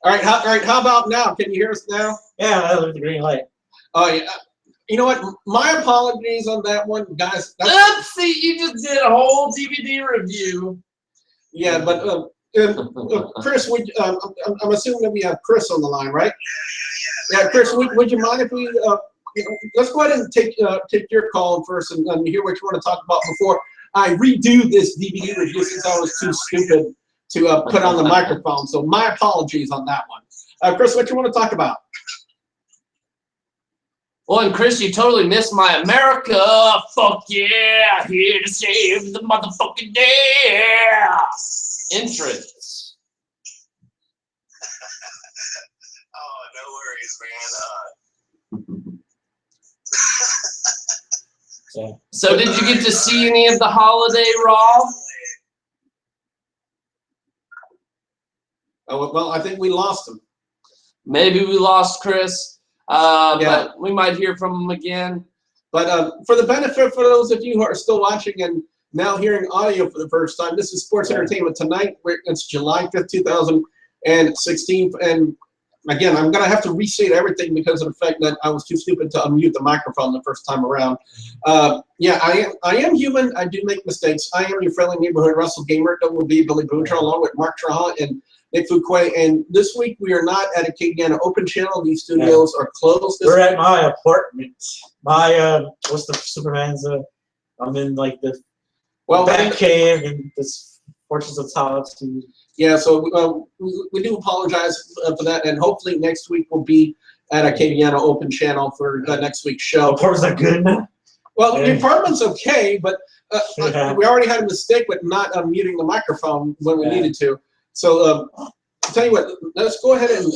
All right, how about now? Can you hear us now? Yeah, I love the green light. Oh, yeah. You know what? My apologies on that one, guys. Oopsie, you just did a whole DVD review. Yeah, but Chris, I'm assuming that we have Chris on the line, right? Yeah, Chris, would you mind if we let's go ahead and take your call first and hear what you want to talk about before I redo this DVD review since I was too stupid to put on the microphone. So my apologies on that one. Chris, what you want to talk about? Well, and Chris, you totally missed my America. Fuck yeah, here to save the motherfucking day. Entrance. Oh, no worries, man. So did you get to see any of the holiday Raw? Oh, well, I think we lost him. Maybe we lost Chris, but we might hear from him again. But for the benefit for those of you who are still watching and now hearing audio for the first time, this is Sports Entertainment Tonight. It's July 5th, 2016. And again, I'm going to have to restate everything because of the fact that I was too stupid to unmute the microphone the first time around. Yeah, I am human. I do make mistakes. I am your friendly neighborhood Russell Gamer, WB Billy Boucher, along with Mark Trahan and Nick Fuquay. And this week we are not at a Kigana Open Channel. These studios are closed. We're at my apartment. My what's the Superman's? I'm in like the back cave and this Fortress of Solitude. Yeah, so we do apologize for that, and hopefully next week we'll be at a Kigana Open Channel for next week's show. Apartment's not good enough. Well, the apartment's okay, but we already had a mistake with not unmuting the microphone when we needed to. So I'll tell you what, let's go ahead and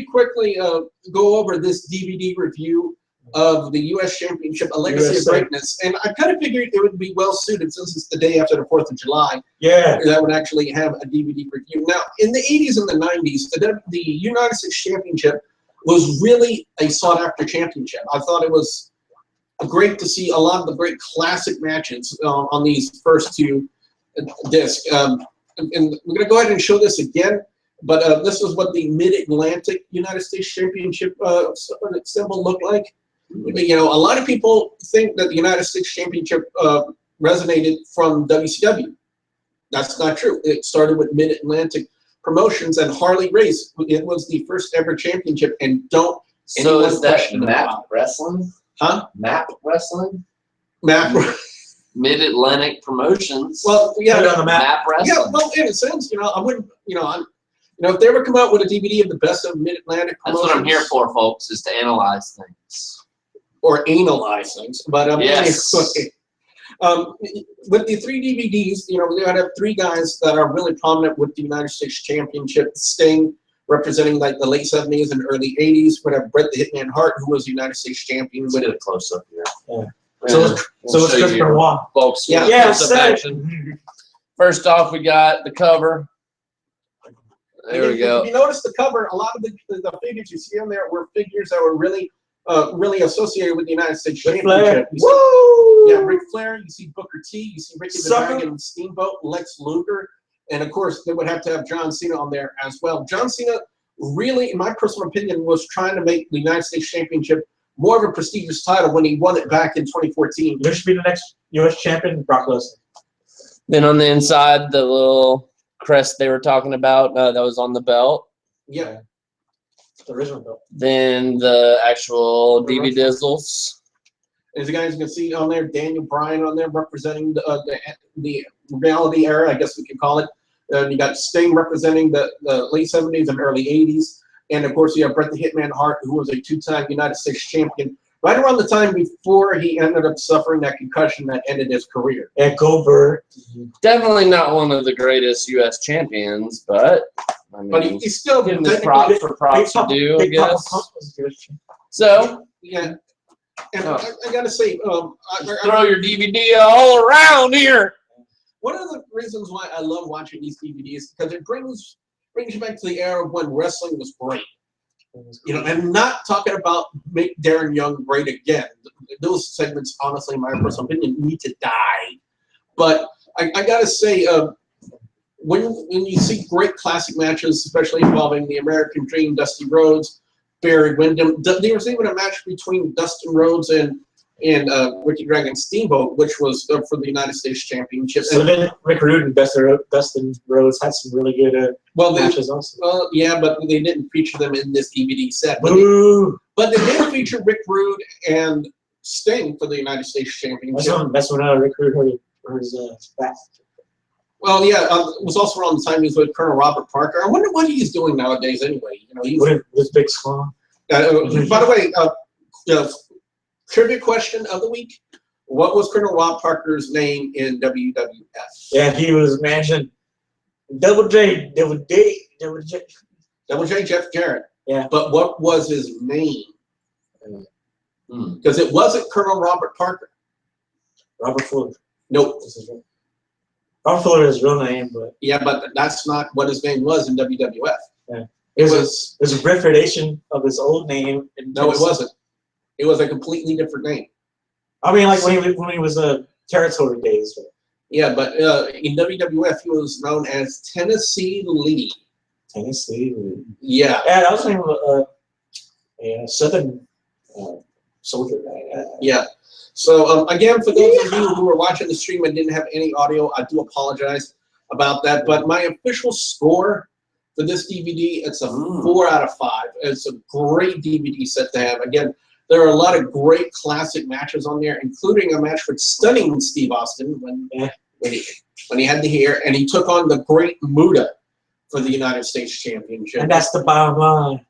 quickly go over this DVD review of the U.S. Championship, A Legacy of Greatness. And I kind of figured it would be well suited since it's the day after the 4th of July. Yeah. That would actually have a DVD review. Now, in the 80s and the 90s, the United States Championship was really a sought-after championship. I thought it was great to see a lot of the great classic matches on these first two discs. And we're going to go ahead and show this again. But this is what the Mid-Atlantic United States Championship symbol looked like. You know, a lot of people think that the United States Championship resonated from WCW. That's not true. It started with Mid-Atlantic Promotions and Harley Race. It was the first ever championship, and don't So is that map wrestling? Huh? Map wrestling? Map. Mid-Atlantic Promotions. Well, yeah, on the map. Wrestling. Yeah, well, in a sense, you know, I wouldn't, if they ever come out with a DVD of the best of Mid-Atlantic Promotions. That's what I'm here for, folks, is to analyze things. Or analyze things. But yes. With the 3 DVDs, you know, we're going to have 3 guys that are really prominent with the United States Championship. Sting, representing like the late 70s and early 80s. We're going to have Bret the Hitman Hart, who was the United States champion. Let's get a close-up here. Yeah. So it's Chris Benoit. Folks, yeah, action. First off, we got the cover. There we go. If you notice the cover, a lot of the figures you see on there were figures that were really associated with the United States Championship. Woo! Yeah, Ric Flair, you see Booker T, you see Ricky the Dragon Steamboat, Lex Luger, and of course they would have to have John Cena on there as well. John Cena really, in my personal opinion, was trying to make the United States Championship more of a prestigious title when he won it back in 2014. There should be the next U.S. champion, Brock Lesnar. Then on the inside, the little crest they were talking about, that was on the belt. Yeah. The original belt. Then the actual DV Dizzles. As you guys can see on there, Daniel Bryan on there representing the reality era, I guess we could call it. You got Sting representing the late 70s and early 80s. And, of course, you have Bret the Hitman Hart, who was a 2-time United States champion, right around the time before he ended up suffering that concussion that ended his career. And Goldberg. Definitely not one of the greatest U.S. champions, but I mean, but he's still giving this props for props to do, I guess. So, yeah. And I got to say, throw your DVD all around here. One of the reasons why I love watching these DVDs is because it brings you back to the era when wrestling was great. You know, and not talking about make Darren Young great again. Those segments, honestly, in my personal opinion, need to die. But I got to say, when you see great classic matches, especially involving the American Dream, Dusty Rhodes, Barry Windham, there was even a match between Dustin Rhodes and Ricky Dragon Steamboat, which was for the United States Championship. So then Rick Rude and Dustin Rhodes had some really good matches also. Well, yeah, but they didn't feature them in this DVD set. But they did feature Rick Rude and Sting for the United States Championship. That's when Rick Rude hurt his back. Well, yeah, it was also around the time he was with Colonel Robert Parker. I wonder what he's doing nowadays anyway. You know, with this big swan. By the way, trivia question of the week: what was Colonel Rob Parker's name in WWF? Yeah, he was managing Double J Jeff Jarrett. Yeah. But what was his name? Because it wasn't Colonel Robert Parker. Robert Fuller. Nope. Robert Fuller is his real name, but yeah, but that's not what his name was in WWF. Yeah. It was a recreation of his old name. No, it wasn't. It was a completely different name. I mean, like when he was territory days. Yeah, but in WWF he was known as Tennessee Lee. Tennessee Lee. Yeah. Yeah, that was the name of a Southern soldier. Yeah. So again, for those of you who were watching the stream and didn't have any audio, I do apologize about that. But my official score for this DVD, it's a 4 out of 5. It's a great DVD set to have. Again, there are a lot of great classic matches on there, including a match with stunning Steve Austin when he had the hair, and he took on the great Muda for the United States Championship. And that's the bottom line.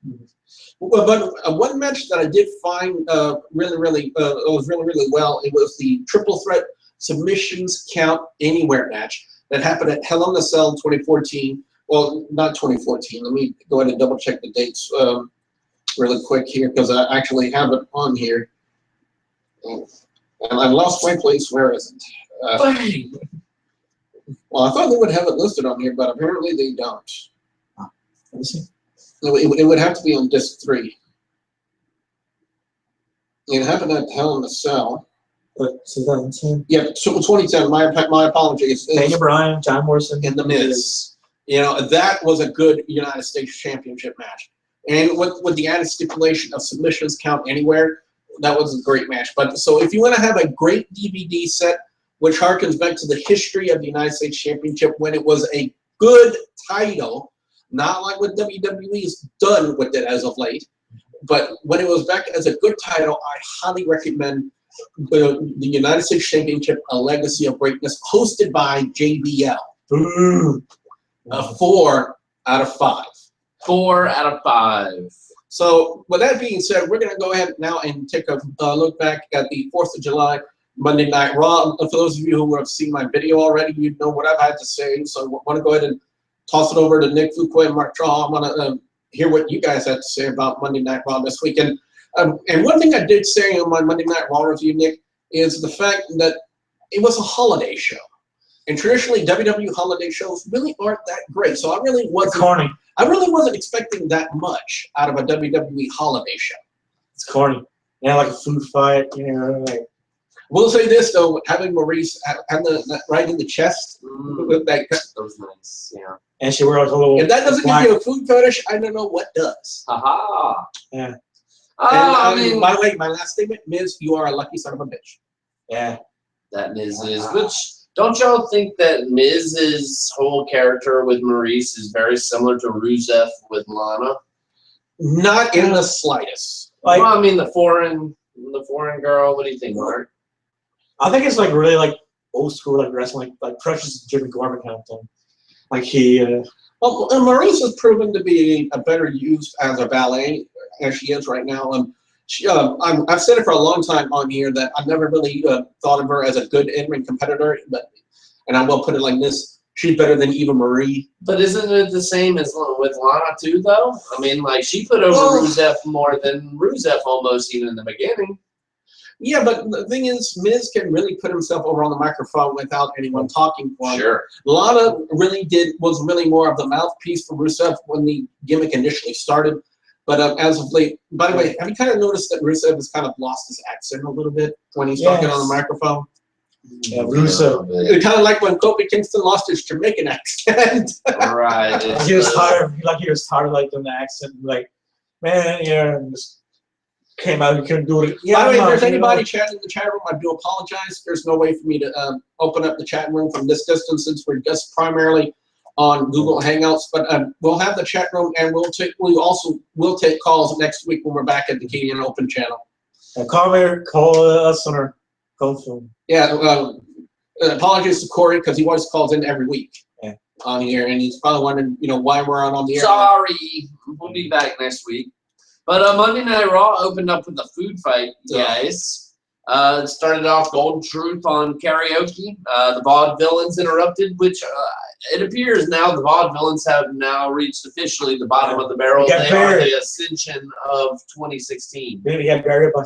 Well, but one match that I did find really well, it was the triple threat submissions count anywhere match that happened at Hell in a Cell 2014. Well, not 2014. Let me go ahead and double check the dates really quick here because I actually have it on here. And I lost my place. Where is it? Well, I thought they would have it listed on here, but apparently they don't. Let me see. It would have to be on disc 3. It happened at Hell in a Cell. What, 2010? Yeah, so 2010. My apologies. Daniel Bryan, John Morrison, and The Miz. You know, that was a good United States Championship match. And with the added stipulation of submissions count anywhere, that was a great match. But so if you want to have a great DVD set, which harkens back to the history of the United States Championship when it was a good title, not like what WWE's done with it as of late, but when it was back as a good title, I highly recommend the United States Championship, A Legacy of Greatness, hosted by JBL. 4 out of 5. 4 out of 5. So with that being said, we're going to go ahead now and take a look back at the 4th of July Monday Night Raw. For those of you who have seen my video already, you know what I've had to say. So I want to go ahead and toss it over to Nick Fuqua and Mark Shaw. I want to hear what you guys had to say about Monday Night Raw this weekend. And one thing I did say on my Monday Night Raw review, Nick, is the fact that it was a holiday show. And traditionally, WWE holiday shows really aren't that great. So I really wasn't. Corny. I really wasn't expecting that much out of a WWE holiday show. It's corny. Yeah, like a food fight. You know, like. We'll say this though, having Maurice have the right in the chest with that was nice. Yeah. And she wore like a little. If that doesn't give you a food fetish, I don't know what does. Aha. Yeah. And, I mean, by the way, my last statement, Miz, you are a lucky son of a bitch. Yeah. That Miz is. Which don't y'all think that Miz's whole character with Maurice is very similar to Rusev with Lana? Not in the slightest. Like, well, I mean the foreign girl. What do you think, Mark? I think it's like really like old school like wrestling, like Precious Jimmy Garvin kind of thing. Like he. Well, Maurice has proven to be a better used as a ballet as she is right now. I've said it for a long time on here that I've never really thought of her as a good in-ring competitor, and I will put it like this: she's better than Eva Marie. But isn't it the same as with Lana too, though? I mean, like she put over Rusev more than Rusev almost even in the beginning. Yeah, but the thing is, Miz can really put himself over on the microphone without anyone talking for him. Sure. Lana was really more of the mouthpiece for Rusev when the gimmick initially started. But as of late, by the way, have you kind of noticed that Rusev has kind of lost his accent a little bit when he's talking on the microphone? Yeah, Rusev. It's kind of like when Kofi Kingston lost his Jamaican accent. Right. He was tired. Like he was tired, like doing the accent. Like, man, yeah, and just came out. He couldn't do it. Yeah, By the way, if there's you anybody know. chatting in the chat room, I do apologize. There's no way for me to open up the chat room from this distance since we're just primarily on Google Hangouts. But we'll have the chat room, and we also will take calls next week when we're back at the Canadian Open channel. Call us on our phone. Yeah. Apologies to Corey because he always calls in every week on here, and he's probably wondering, why we're on the air. Sorry. We'll be back next week. But Monday Night Raw opened up with a food fight, guys. It started off Golden Truth on karaoke. The Vaudevillains interrupted, which it appears now the Vaudevillains have now reached officially the bottom of the barrel. They are the ascension of 2016. Maybe he got buried by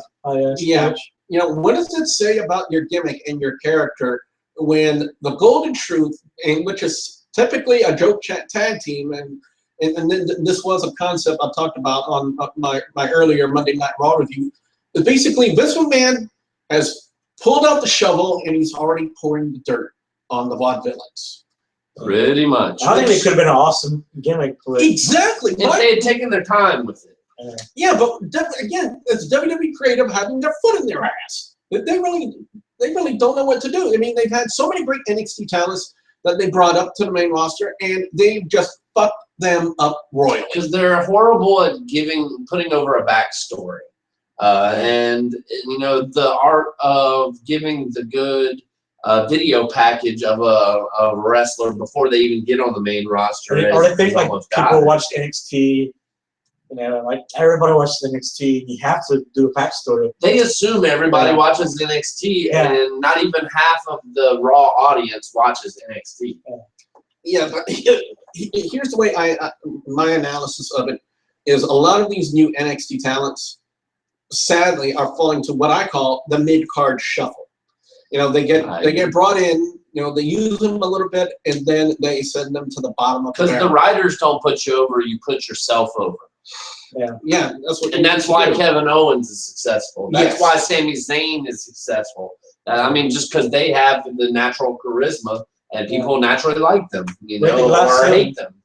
Yeah. What does it say about your gimmick and your character when the Golden Truth, which is typically a joke chat tag team, and then this was a concept I talked about on my earlier Monday Night Raw review, is basically Vince McMahon has pulled out the shovel and he's already pouring the dirt on the Vaudevillains. Pretty much. I think it could have been an awesome gimmick. Exactly. If they had taken their time with it. Yeah, but again, it's WWE creative having their foot in their ass. They really don't know what to do. I mean, they've had so many great NXT talents that they brought up to the main roster, and they've just fucked them up royally. Because they're horrible at putting over a backstory. And the art of giving the good video package of a wrestler before they even get on the main roster. Or I think like people watch NXT. Like everybody watches NXT. You have to do a backstory. They assume everybody watches NXT, and not even half of the Raw audience watches NXT. Yeah, but here's the way my analysis of it is: a lot of these new NXT talents, sadly, are falling to what I call the mid-card shuffle. They get brought in. They use them a little bit, and then they send them to the bottom of the barrel. Because the writers don't put you over; you put yourself over. Yeah, that's what. And that's why Kevin Owens is successful. That's why Sami Zayn is successful. Just because they have the natural charisma, and people naturally like them, or hate them.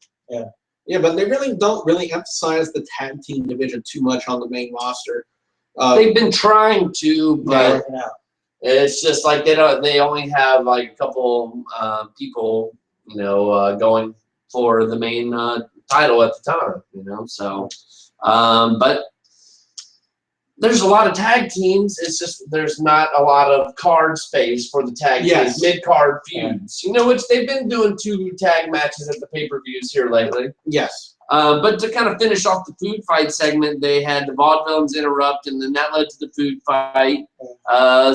Yeah, but they don't emphasize the tag team division too much on the main roster. They've been trying to, but it's just like they only have like a couple people, going for the main title at the time, So, but there's a lot of tag teams. It's just there's not a lot of card space for the tag teams, mid-card feuds. Which they've been doing 2 tag matches at the pay-per-views here lately. Yes. But to kind of finish off the food fight segment, they had the Vaudevillains interrupt, and then that led to the food fight.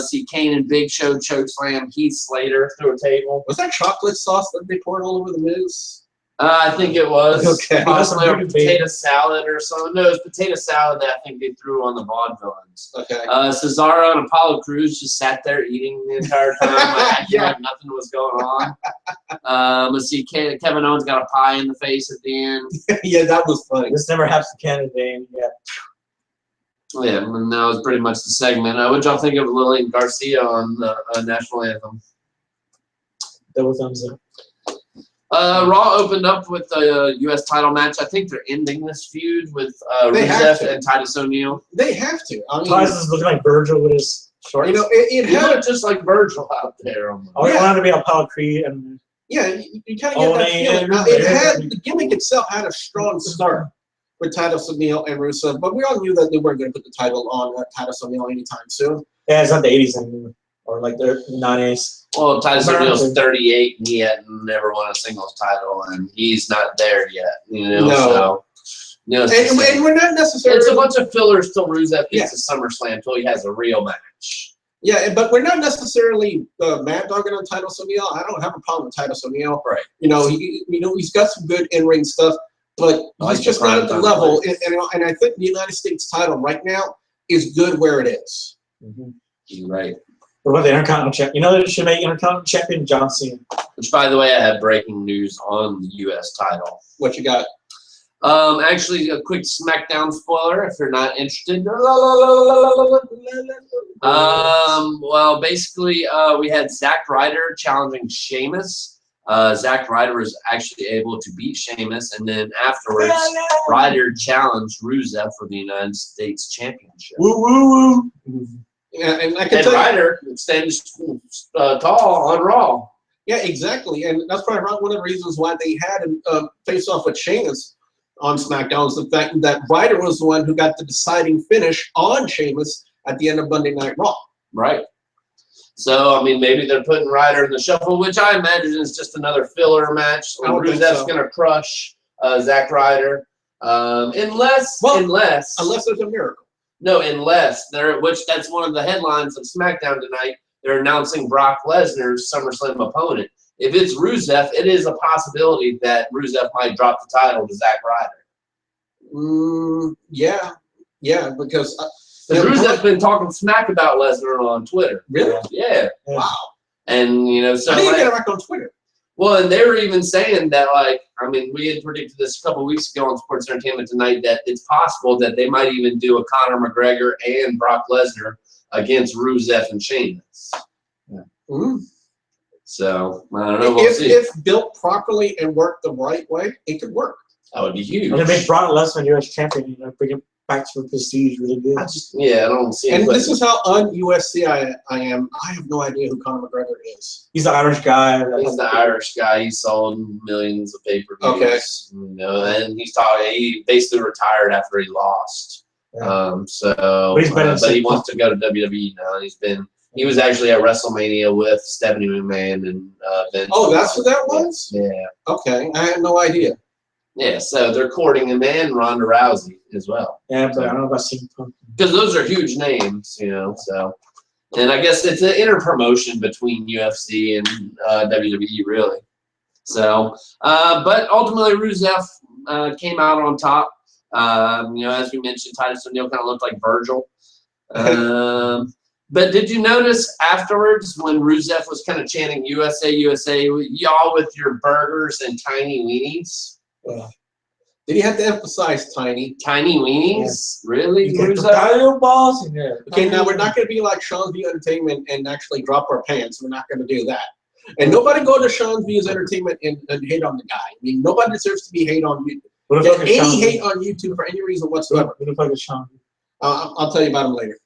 See Kane and Big Show chokeslam Heath Slater through a table. Was that chocolate sauce that they poured all over the Miz? I think it was. Okay. Possibly a potato salad or something. No, it was potato salad that I think they threw on the Vaudevillains. Okay. Cesaro and Apollo Crews just sat there eating the entire time, acting like nothing was going on. Let's see, Kevin Owens got a pie in the face at the end. Yeah, that was funny. This never happens in Canada, Dane. Yeah, and that was pretty much the segment. What y'all think of Lillian Garcia on the national anthem? Double thumbs up. Raw opened up with a U.S. title match. I think they're ending this feud with Rusev and Titus O'Neil. They have to. I mean, Titus is looking like Virgil with his shorts. It He had looked just like Virgil out there. I wanted to be Apollo Creed and you kind of get that feeling. Now, the gimmick itself had a strong start with Titus O'Neil and Rusev, but we all knew that they weren't going to put the title on Titus O'Neil anytime soon. Yeah, it's not the 80s anymore, or like the 90s. Well, Titus O'Neil's 38, and he had never won a singles title, and he's not there yet. So, and we're not necessarily. It's a bunch of fillers till Rusev gets to SummerSlam until he has a real match. Yeah, but we're not necessarily mad dogging on Titus O'Neil. I don't have a problem with Titus O'Neil. Right. He's got some good in-ring stuff, but he's just not at the level. And I think the United States title right now is good where it is. Mm-hmm. You're right. What about the Intercontinental Champion? They should make Intercontinental Champion John Cena. Which, by the way, I have breaking news on the U.S. title. What you got? Actually, a quick SmackDown spoiler if you're not interested. Well, basically, we had Zack Ryder challenging Sheamus. Zack Ryder was actually able to beat Sheamus, and then afterwards, Ryder challenged Rusev for the United States Championship. Woo woo woo. Yeah, and I can tell Ryder stands tall on Raw. Yeah, exactly, and that's probably one of the reasons why they had him face off with Sheamus on SmackDown, is the fact that Ryder was the one who got the deciding finish on Sheamus at the end of Monday Night Raw. Right. So, I mean, maybe they're putting Ryder in the shuffle, which I imagine is just another filler match. Rusev's going to crush Zack Ryder. Unless there's a miracle. No, which that's one of the headlines of SmackDown tonight. They're announcing Brock Lesnar's SummerSlam opponent. If it's Rusev, it is a possibility that Rusev might drop the title to Zack Ryder. Yeah, because Rusev's been talking smack about Lesnar on Twitter. Really? Yeah. Wow. And so I didn't get it back on Twitter. Well, and they were even saying that, we had predicted this a couple weeks ago on Sports Entertainment Tonight that it's possible that they might even do a Conor McGregor and Brock Lesnar against Rusev and Sheamus. Yeah. Mm. So, I don't know. We'll see. If built properly and worked the right way, it could work. That would be huge. And to make Brock Lesnar U.S. champion, bring him back to prestige really good. I don't see it. And this is how un-USC I am. I have no idea who Conor McGregor is. He's the Irish guy. He's the Irish guy. He sold millions of pay-per-views. Okay. And he basically retired after he lost. Yeah. But he wants to go to WWE now. He was actually at WrestleMania with Stephanie McMahon and Vince. Oh, that's what that was? Yeah. Okay, I had no idea. Yeah, so they're courting him and Ronda Rousey as well. Yeah, but I don't know about CM Punk. Because those are huge names, so. And I guess it's an inter-promotion between UFC and WWE, really. So, but ultimately Rusev came out on top. As we mentioned, Titus O'Neil kind of looked like Virgil. But did you notice afterwards when Rusev was kind of chanting USA, USA, y'all with your burgers and tiny weenies? Did he have to emphasize tiny? Tiny weenies? Yeah. Really? Rusev? Balls in there. Okay, now we're not going to be like Sean's View Entertainment and actually drop our pants. We're not going to do that. And nobody go to Sean's View's Entertainment and hate on the guy. I mean, nobody deserves to be hate on YouTube. Get any hate on YouTube for any reason whatsoever. What the fuck is Sean? I'll tell you about him later.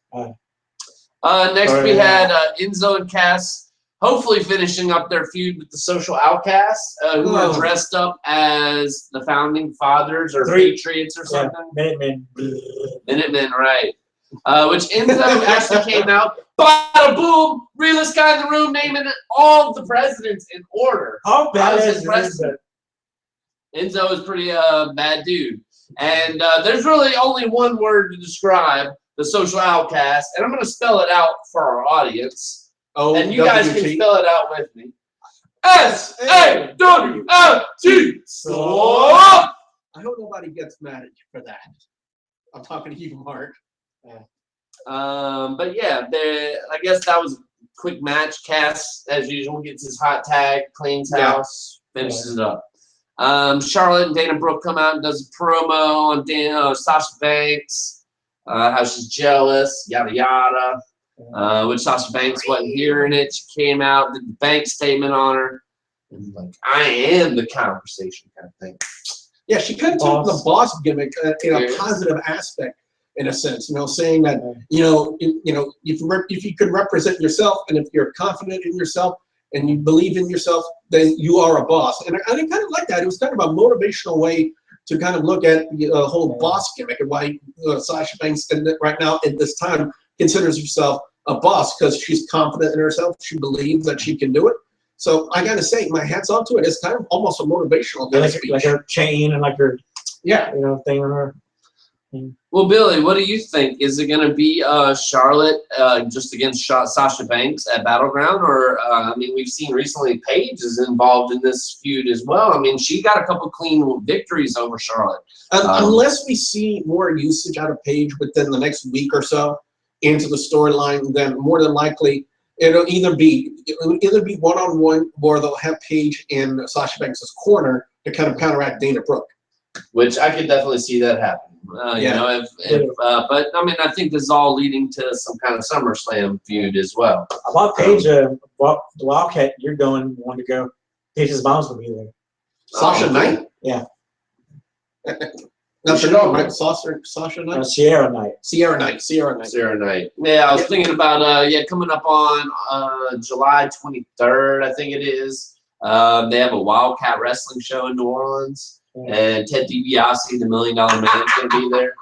Next, we had Enzo and Cass hopefully finishing up their feud with the Social Outcasts, who are dressed up as the Founding Fathers or Patriots or something. Minutemen, right. Which Enzo actually came out, bada boom, realest guy in the room, naming all the presidents in order. How bad is president? Enzo is pretty bad dude. And there's really only one word to describe the Social Outcast, and I'm going to spell it out for our audience. And you guys can spell it out with me. S-A-W-L-T. I hope nobody gets mad at you for that. I'm talking to you, Mark. But yeah, I guess that was a quick match. Cass, as usual, gets his hot tag, cleans house, finishes it up. Charlotte and Dana Brooke come out and does a promo on Sasha Banks, how she's jealous, yada yada. Which Sasha Banks wasn't hearing it. She came out, did the bank statement on her, and like, I am the conversation kind of thing. Yeah, she kind of took the boss gimmick in a positive aspect, in a sense. Saying that if you can represent yourself, and if you're confident in yourself, and you believe in yourself, then you are a boss. And I kind of like that. It was kind of a motivational way to kind of look at the whole boss gimmick and why Sasha Banks right now at this time considers herself a boss, because she's confident in herself. She believes that she can do it. So I got to say, my hat's off to it. It's kind of almost a motivational kind of speech. Like her chain and like her thing on her. Well, Billy, what do you think? Is it going to be Charlotte just against Sasha Banks at Battleground? Or, we've seen recently Paige is involved in this feud as well. I mean, she got a couple clean victories over Charlotte. Unless we see more usage out of Paige within the next week or so into the storyline, then more than likely it'll either be one-on-one, or they'll have Paige in Sasha Banks' corner to kind of counteract Dana Brooke. which I could definitely see that happen. You know, but I mean, I think this is all leading to some kind of SummerSlam feud as well. About Paige, the Wildcat, you're want to go. Paige's mom's gonna be there. Sasha Knight? Yeah. That's her name, right? Sasha Knight? Sierra Knight. Sierra Knight. Sierra Knight. Sierra Knight. Yeah, I was thinking about coming up on July 23rd, I think it is. They have a Wildcat wrestling show in New Orleans, and Ted DiBiase, the $1 Million Man, is going to be there.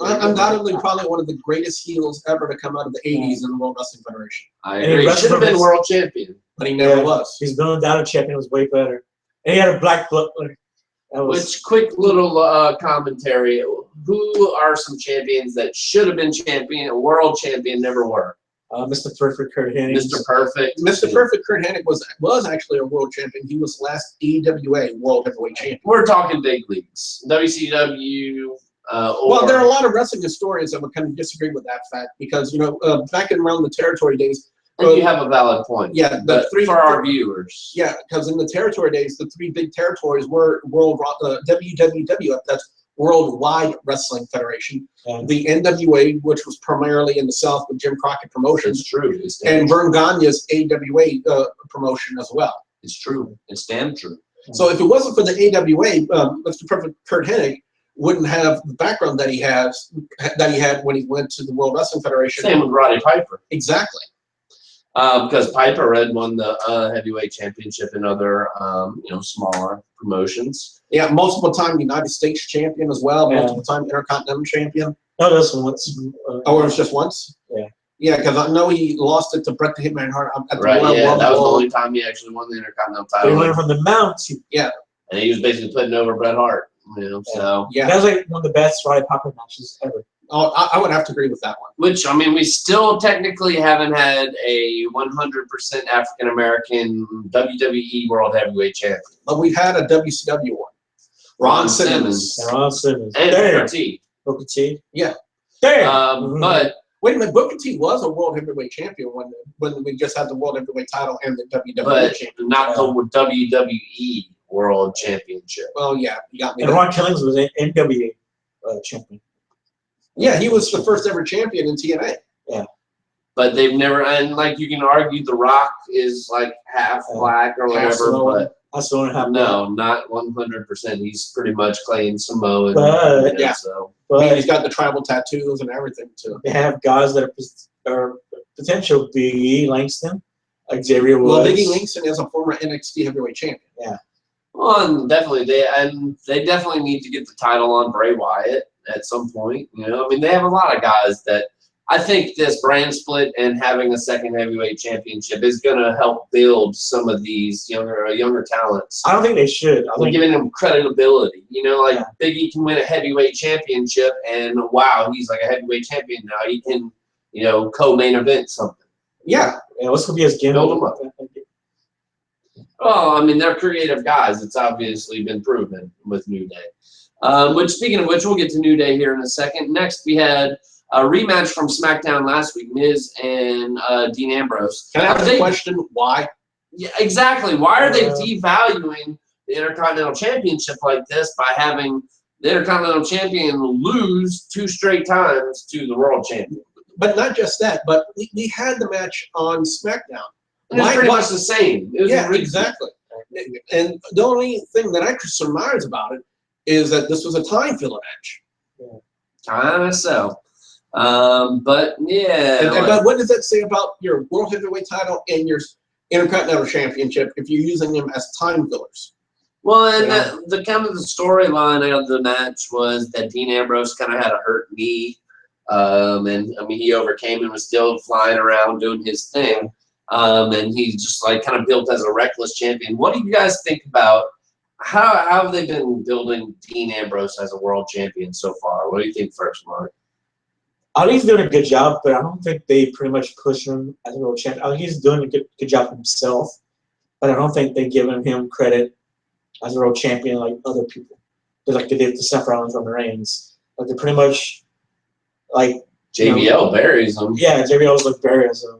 Undoubtedly, probably one of the greatest heels ever to come out of the 80s in the World Wrestling Federation. I agree. He should have been world champion, but he never was. He's been undoubted champion. Was way better, and he had a black blood. Which quick little commentary? Who are some champions that should have been champion, world champion, never were? Mr. Perfect, Kurt Hennig. Mr. Perfect. Mr. Perfect, Kurt Hennig was actually a world champion. He was last AWA World Heavyweight Champion. We're talking big leagues, WCW. Well, there are a lot of wrestling historians that would kind of disagree with that fact because back in around the territory days. You have a valid point. Yeah, for our viewers. Yeah, because in the territory days, the three big territories were WWF, that's Worldwide Wrestling Federation, the NWA, which was primarily in the South with Jim Crockett Promotions. It's true. And Vern Gagne's AWA promotion as well. It's true. It's damn true. So if it wasn't for the AWA, Mr. Perfect Kurt Hennig wouldn't have the background that he had when he went to the World Wrestling Federation. Same with Roddy Piper. Exactly. Because Piper had won the heavyweight championship in other, smaller promotions. Yeah, multiple time United States champion as well, multiple time Intercontinental champion. No, this once. Oh, it was just once? Yeah. Yeah, because I know he lost it to Bret the Hitman Hart at the Royal Rumble. That was the Bowl. only time he actually won the Intercontinental title. He went from the Mount. And he was basically putting over Bret Hart. So that was like one of the best Roddy Piper matches ever. Oh, I would have to agree with that one. Which, I mean, we still technically haven't had a 100% African-American WWE World Heavyweight Champion. But we've had a WCW one. Ron Simmons. Ron Simmons. And Booker T. Booker T. Yeah. Damn. But wait a minute, Booker T was a World Heavyweight Champion when we just had the World Heavyweight title and the WWE Champion. Not the WWE World Championship. Well, yeah, you got me. And Ron Killings was an NWA champion. Yeah, he was the first ever champion in TNA. Yeah. But they've never, and like you can argue The Rock is like half black or whatever, but that's the only half. No, not 100%. He's pretty much claimed Samoan. But, so. But he's got the tribal tattoos and everything too. They have guys that are potential. Big E Langston, like Xavier Woods. Well, Big E Langston is a former NXT heavyweight champion. Yeah. Well, and definitely they definitely need to get the title on Bray Wyatt at some point. I mean, they have a lot of guys that I think this brand split and having a second heavyweight championship is going to help build some of these younger talents. I don't think they should. I think giving them credibility. Big E can win a heavyweight championship, and wow, he's like a heavyweight champion now. He can, co-main event something. Yeah. What's going to be his gimmick? Build them up. Well, I mean, they're creative guys. It's obviously been proven with New Day. Speaking of which, we'll get to New Day here in a second. Next, we had a rematch from SmackDown last week, Miz and Dean Ambrose. Can I ask the question, why? Yeah, exactly. Why are they devaluing the Intercontinental Championship like this by having the Intercontinental Champion lose 2 straight times to the World Champion? But not just that, but we had the match on SmackDown. It's pretty much the same. Yeah, exactly. And the only thing that I could surmise about it is that this was a time filler match. Yeah. Kind of so. But yeah. But what does that say about your World Heavyweight title and your Intercontinental Championship if you're using them as time fillers? Well, and the kind of the storyline of the match was that Dean Ambrose kind of had a hurt knee. And I mean, he overcame and was still flying around doing his thing. And he's just like kind of built as a reckless champion. What do you guys think about how have they been building Dean Ambrose as a world champion so far? What do you think first, Mark? I think he's doing a good job, but I don't think they pretty much push him as a world champion. I think he's doing a good job himself, but I don't think they're giving him credit as a world champion like other people. Like they did to Seth Rollins on the Reigns. Like they're pretty much like JBL buries him. Yeah, JBL's like buries him.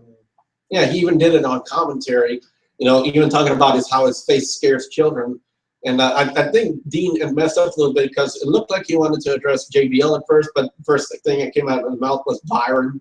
Yeah, he even did it on commentary. Even talking about how his face scares children. And I think Dean had messed up a little bit because it looked like he wanted to address JBL at first, but the first thing that came out of his mouth was Byron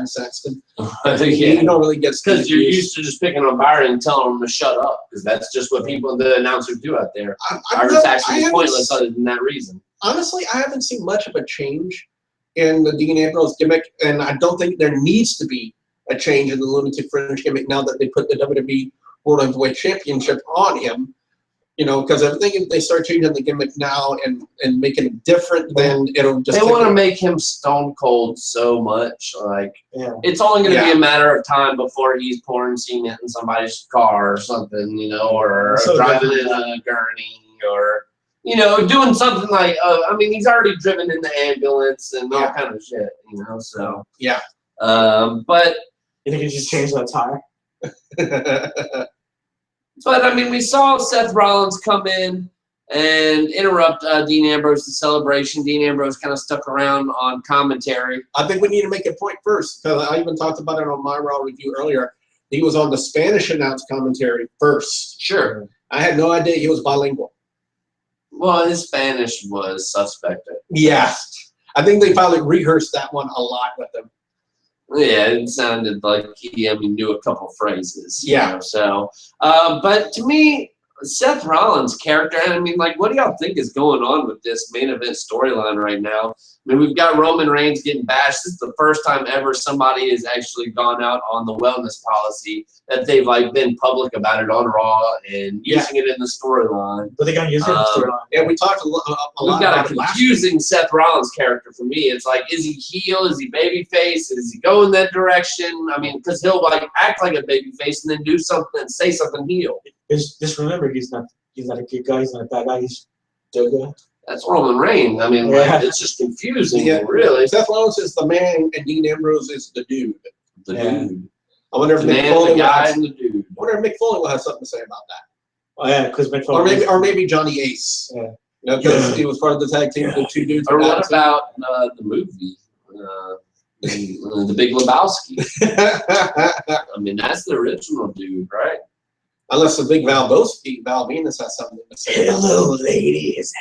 Saxton. You don't really get because you're used to just picking on Byron and telling him to shut up, because that's just what the announcers do out there. Byron Saxton is pointless other than that reason. Honestly, I haven't seen much of a change in the Dean Ambrose gimmick, and I don't think there needs to be a change in the Lunatic Fringe gimmick now that they put the WWE World Heavyweight Championship on him. You know, because I think if they start changing the gimmick now and making it different, then it'll just. They want to make him Stone Cold so much, like it's only going to be a matter of time before he's pouring cement in somebody's car or something, you know, or driving in a gurney, or doing something like. I mean, he's already driven in the ambulance and all kind of shit, you know. So but you think he just changed that tire? But, I mean, we saw Seth Rollins come in and interrupt Dean Ambrose's celebration. Dean Ambrose kind of stuck around on commentary. I think we need to make a point first, because I even talked about it on my Raw review earlier. He was on the Spanish announced commentary first. Sure. I had no idea he was bilingual. Well, his Spanish was suspect. Yeah. I think they probably rehearsed that one a lot with him. Yeah, it sounded like he knew a couple phrases. Yeah. So, but to me, Seth Rollins' character, and I mean, like, what do y'all think is going on with this main event storyline right now? I mean, we've got Roman Reigns getting bashed. This is the first time ever somebody has actually gone out on the wellness policy that they've, like, been public about it on Raw and using it in the storyline. But they're going to use it in the storyline. Yeah, we talked a lot we've got about a confusing Seth Rollins character for me. It's like, is he heel? Is he babyface? Is he going that direction? I mean, because he'll, like, act like a babyface and then do something and say something heel. Just remember, he's not a good guy. He's not a bad guy. He's still good. That's Roman Reigns. I mean, like, it's just confusing, really. Seth Rollins is the man, and Dean Ambrose is the dude. The dude. I wonder if the Mick man, Foley the guy, and the dude. I wonder if Mick Foley will have something to say about that. Oh yeah, because Mick Foley. Or maybe Johnny Ace. Yeah. Because he was part of the tag team. The two dudes. Or what about the movie? The Big Lebowski. I mean, that's the original dude, right? Unless the big Val Venus has something to say. Hello, ladies.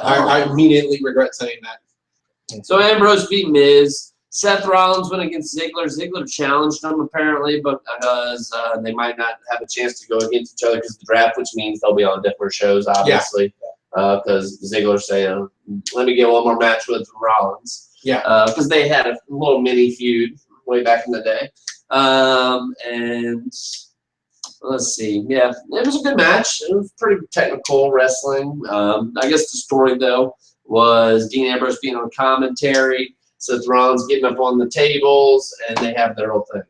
I immediately regret saying that. So Ambrose beat Miz. Seth Rollins went against Ziggler. Ziggler challenged him apparently, but because they might not have a chance to go against each other because of the draft, which means they'll be on different shows, obviously. Because Ziggler saying, "Let me get one more match with Rollins." Yeah. Because they had a little mini feud way back in the day, and. Let's see. Yeah, it was a good match. It was pretty technical wrestling. I guess the story, though, was Dean Ambrose being on commentary, Seth Rollins getting up on the tables, and they have their whole thing.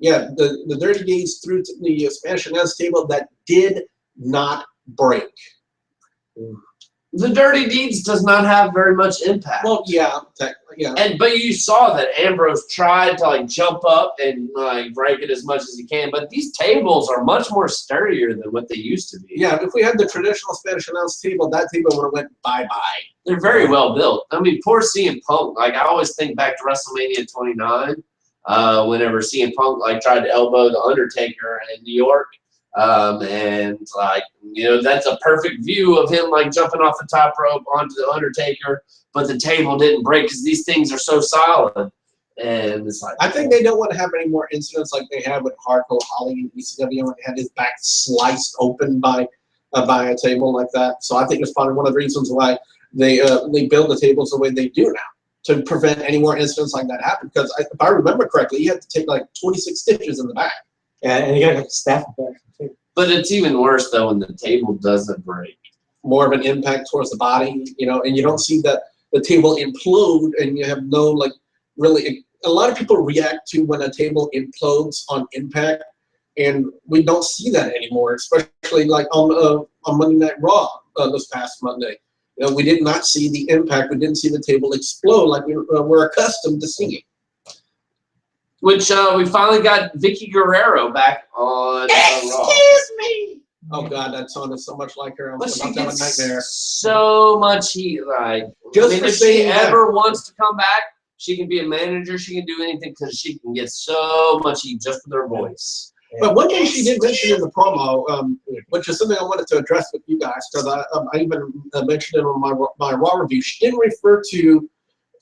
Yeah, the Dirty Deeds through to the Spanish announce table that did not break. The Dirty Deeds does not have very much impact. Well, yeah, but you saw that Ambrose tried to like jump up and like break it as much as he can. But these tables are much more sturdier than what they used to be. Yeah, if we had the traditional Spanish announce table, that table would have went bye-bye. They're very well built. I mean, poor CM Punk. Like I always think back to WrestleMania 29, whenever CM Punk like tried to elbow the Undertaker in New York. And like, that's a perfect view of him like jumping off the top rope onto the Undertaker, but the table didn't break because these things are so solid. And it's like, I think they don't want to have any more incidents like they had with Hardcore Holly in ECW when he had his back sliced open by a table like that. So I think it's probably one of the reasons why they build the tables the way they do now, to prevent any more incidents like that happen. Because if I remember correctly, he had to take like 26 stitches in the back. Yeah, and you got to staff back too. But it's even worse though when the table doesn't break. More of an impact towards the body, and you don't see that the table implode, and you have no like really. A lot of people react to when a table implodes on impact, and we don't see that anymore. Especially like on Monday Night Raw this past Monday, we did not see the impact. We didn't see the table explode like we're accustomed to seeing. Which we finally got Vicky Guerrero back on Raw. Excuse me. Oh God, that sounded so much like her. I But was she about to have a gets nightmare. so much heat. Like, Just for if she saying that. ever wants to come back, she can be a manager. She can do anything because she can get so much heat just with her voice. But one thing she did mention in the promo, which is something I wanted to address with you guys, because I even mentioned it on my Raw review. She didn't refer to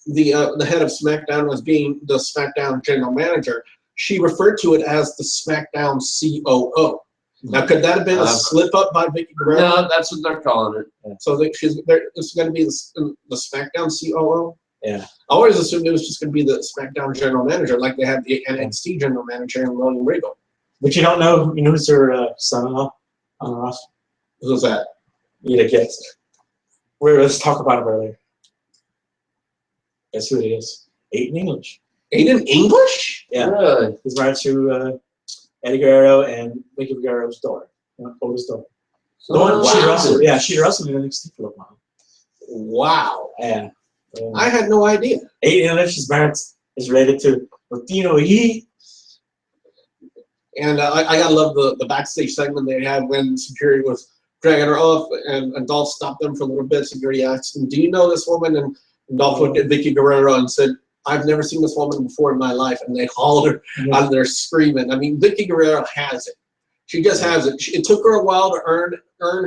the head of SmackDown as being the SmackDown general manager. She referred to it as the SmackDown COO. Now, could that have been a slip up by Vicky Guerrero? No, that's what they're calling it. Yeah. So it's going to be the SmackDown COO? Yeah. I always assumed it was just going to be the SmackDown general manager, like they had the NXT general manager in William Regal. But you don't know, you know who's her son-in-law on the roster? Who's that? You need to guess. Let's talk about him earlier. Guess who it is? Aiden English. Aiden English? Yeah. Really? He's married to Eddie Guerrero and Vicky Guerrero's daughter, oldest daughter. The one she wrestled. Yeah, she wrestled in NXT for a while. Wow. Yeah. I had no idea. Aiden English is married, is related to Latino Heat. And I gotta love the backstage segment they had when security was dragging her off, and Dolph stopped them for a little bit. Security asked him, "Do you know this woman?" And Dolph looked at Vicky Guerrero and said, "I've never seen this woman before in my life." And they hauled her out of there screaming. I mean, Vicky Guerrero has it. She just has it. It took her a while to earn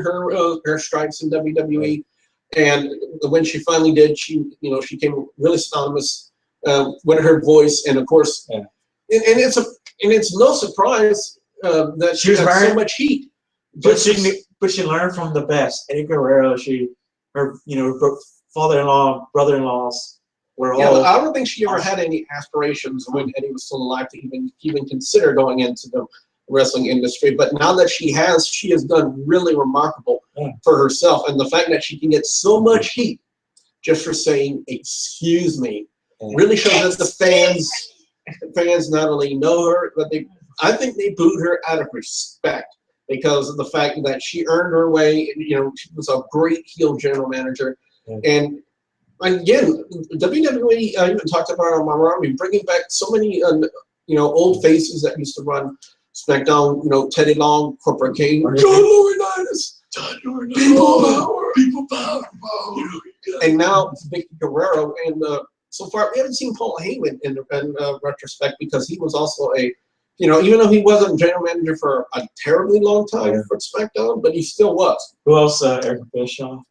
her stripes in WWE, and when she finally did, she came really synonymous with her voice, and of course, and it's no surprise that she got so much heat. But she learned from the best. Eddie Guerrero, her father-in-law, brother-in-laws were all. Yeah, I don't think she ever had any aspirations when Eddie was still alive to even consider going into the wrestling industry. But now that she has done really remarkable for herself, and the fact that she can get so much heat just for saying "excuse me" really shows that the fans not only know her, but I think they booed her out of respect because of the fact that she earned her way. She was a great heel general manager, and again, WWE even talked about it on my Raw, bringing back so many old faces that used to run SmackDown. Teddy Long, Corporate King, John Laurinaitis, People Power, and now Vicky Guerrero, and so far we haven't seen Paul Heyman in retrospect because he was also even though he wasn't general manager for a terribly long time for SmackDown, but he still was. Who else? Eric Bischoff.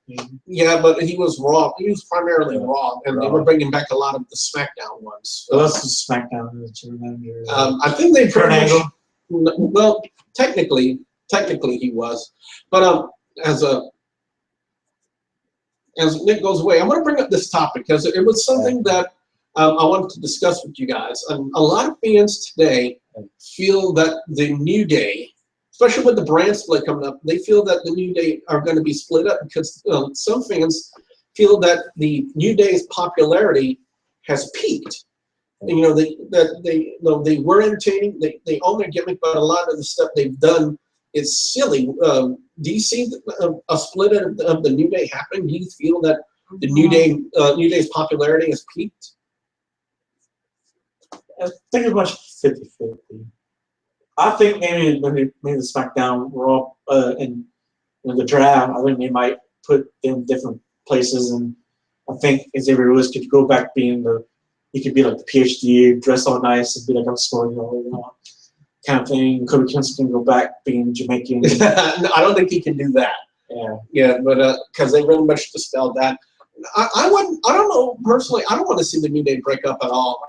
Yeah, but he was Raw. He was primarily Raw, and they were bringing back a lot of the SmackDown ones. Who else was SmackDown general manager? I think they Kurt Angle. Well, technically he was, but as Nick goes away, I'm going to bring up this topic because it was something that I wanted to discuss with you guys. And a lot of fans today feel that the New Day, especially with the brand split coming up, they feel that the New Day are going to be split up because some fans feel that the New Day's popularity has peaked. And, they were entertaining, they own their gimmick, but a lot of the stuff they've done is silly. Do you see a split of the New Day happening? Do you feel that the New Day's popularity has peaked? I think it's much 50-50. I think maybe the SmackDown Raw in the draft, I think they might put them in different places, and I think Xavier Woods could go back being he could be like the PhD, dress all nice, and be like I'm scoring kind of thing. Kobe Kingston can go back being Jamaican. No, I don't think he can do that. Yeah, but because they really much dispelled that. I don't know personally. I don't want to see the New Day break up at all.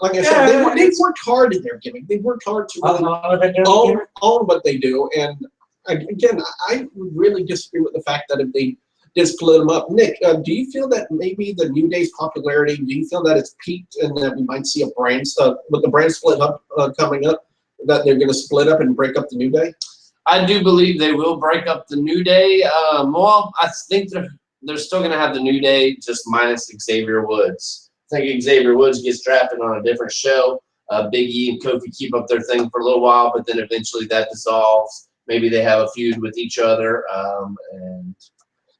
Like I said, they worked hard in their gimmick. They worked hard to really own what they do. And again, I would really disagree with the fact that if they did split them up. Nick, do you feel that maybe the New Day's popularity? Do you feel that it's peaked and that we might see a brand with the brand split up coming up? That they're going to split up and break up the New Day? I do believe they will break up the New Day. Well, I think they're still going to have the New Day, just minus Xavier Woods. I think Xavier Woods gets drafted on a different show. Big E and Kofi keep up their thing for a little while, but then eventually that dissolves. Maybe they have a feud with each other.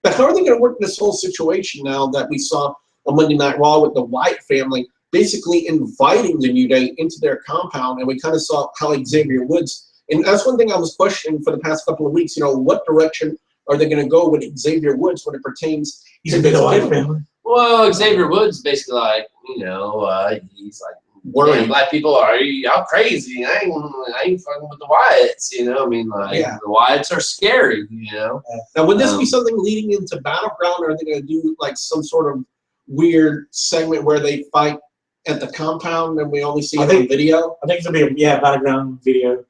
But how are they going to work this whole situation now that we saw on Monday Night Raw with the Wyatt family basically inviting the New Day into their compound, and we kind of saw how Xavier Woods, and that's one thing I was questioning for the past couple of weeks, what direction are they going to go with Xavier Woods when it pertains to the Wyatt family? Well, Xavier Woods basically he's like worried. And black people are, y'all crazy. I ain't fucking with the Wyatts, you know. I mean, like, Yeah. the Wyatts are scary, you know. Now, would this be something leading into Battleground, or are they going to do like some sort of weird segment where they fight at the compound and we only see it on video? I think it's gonna be a battleground video.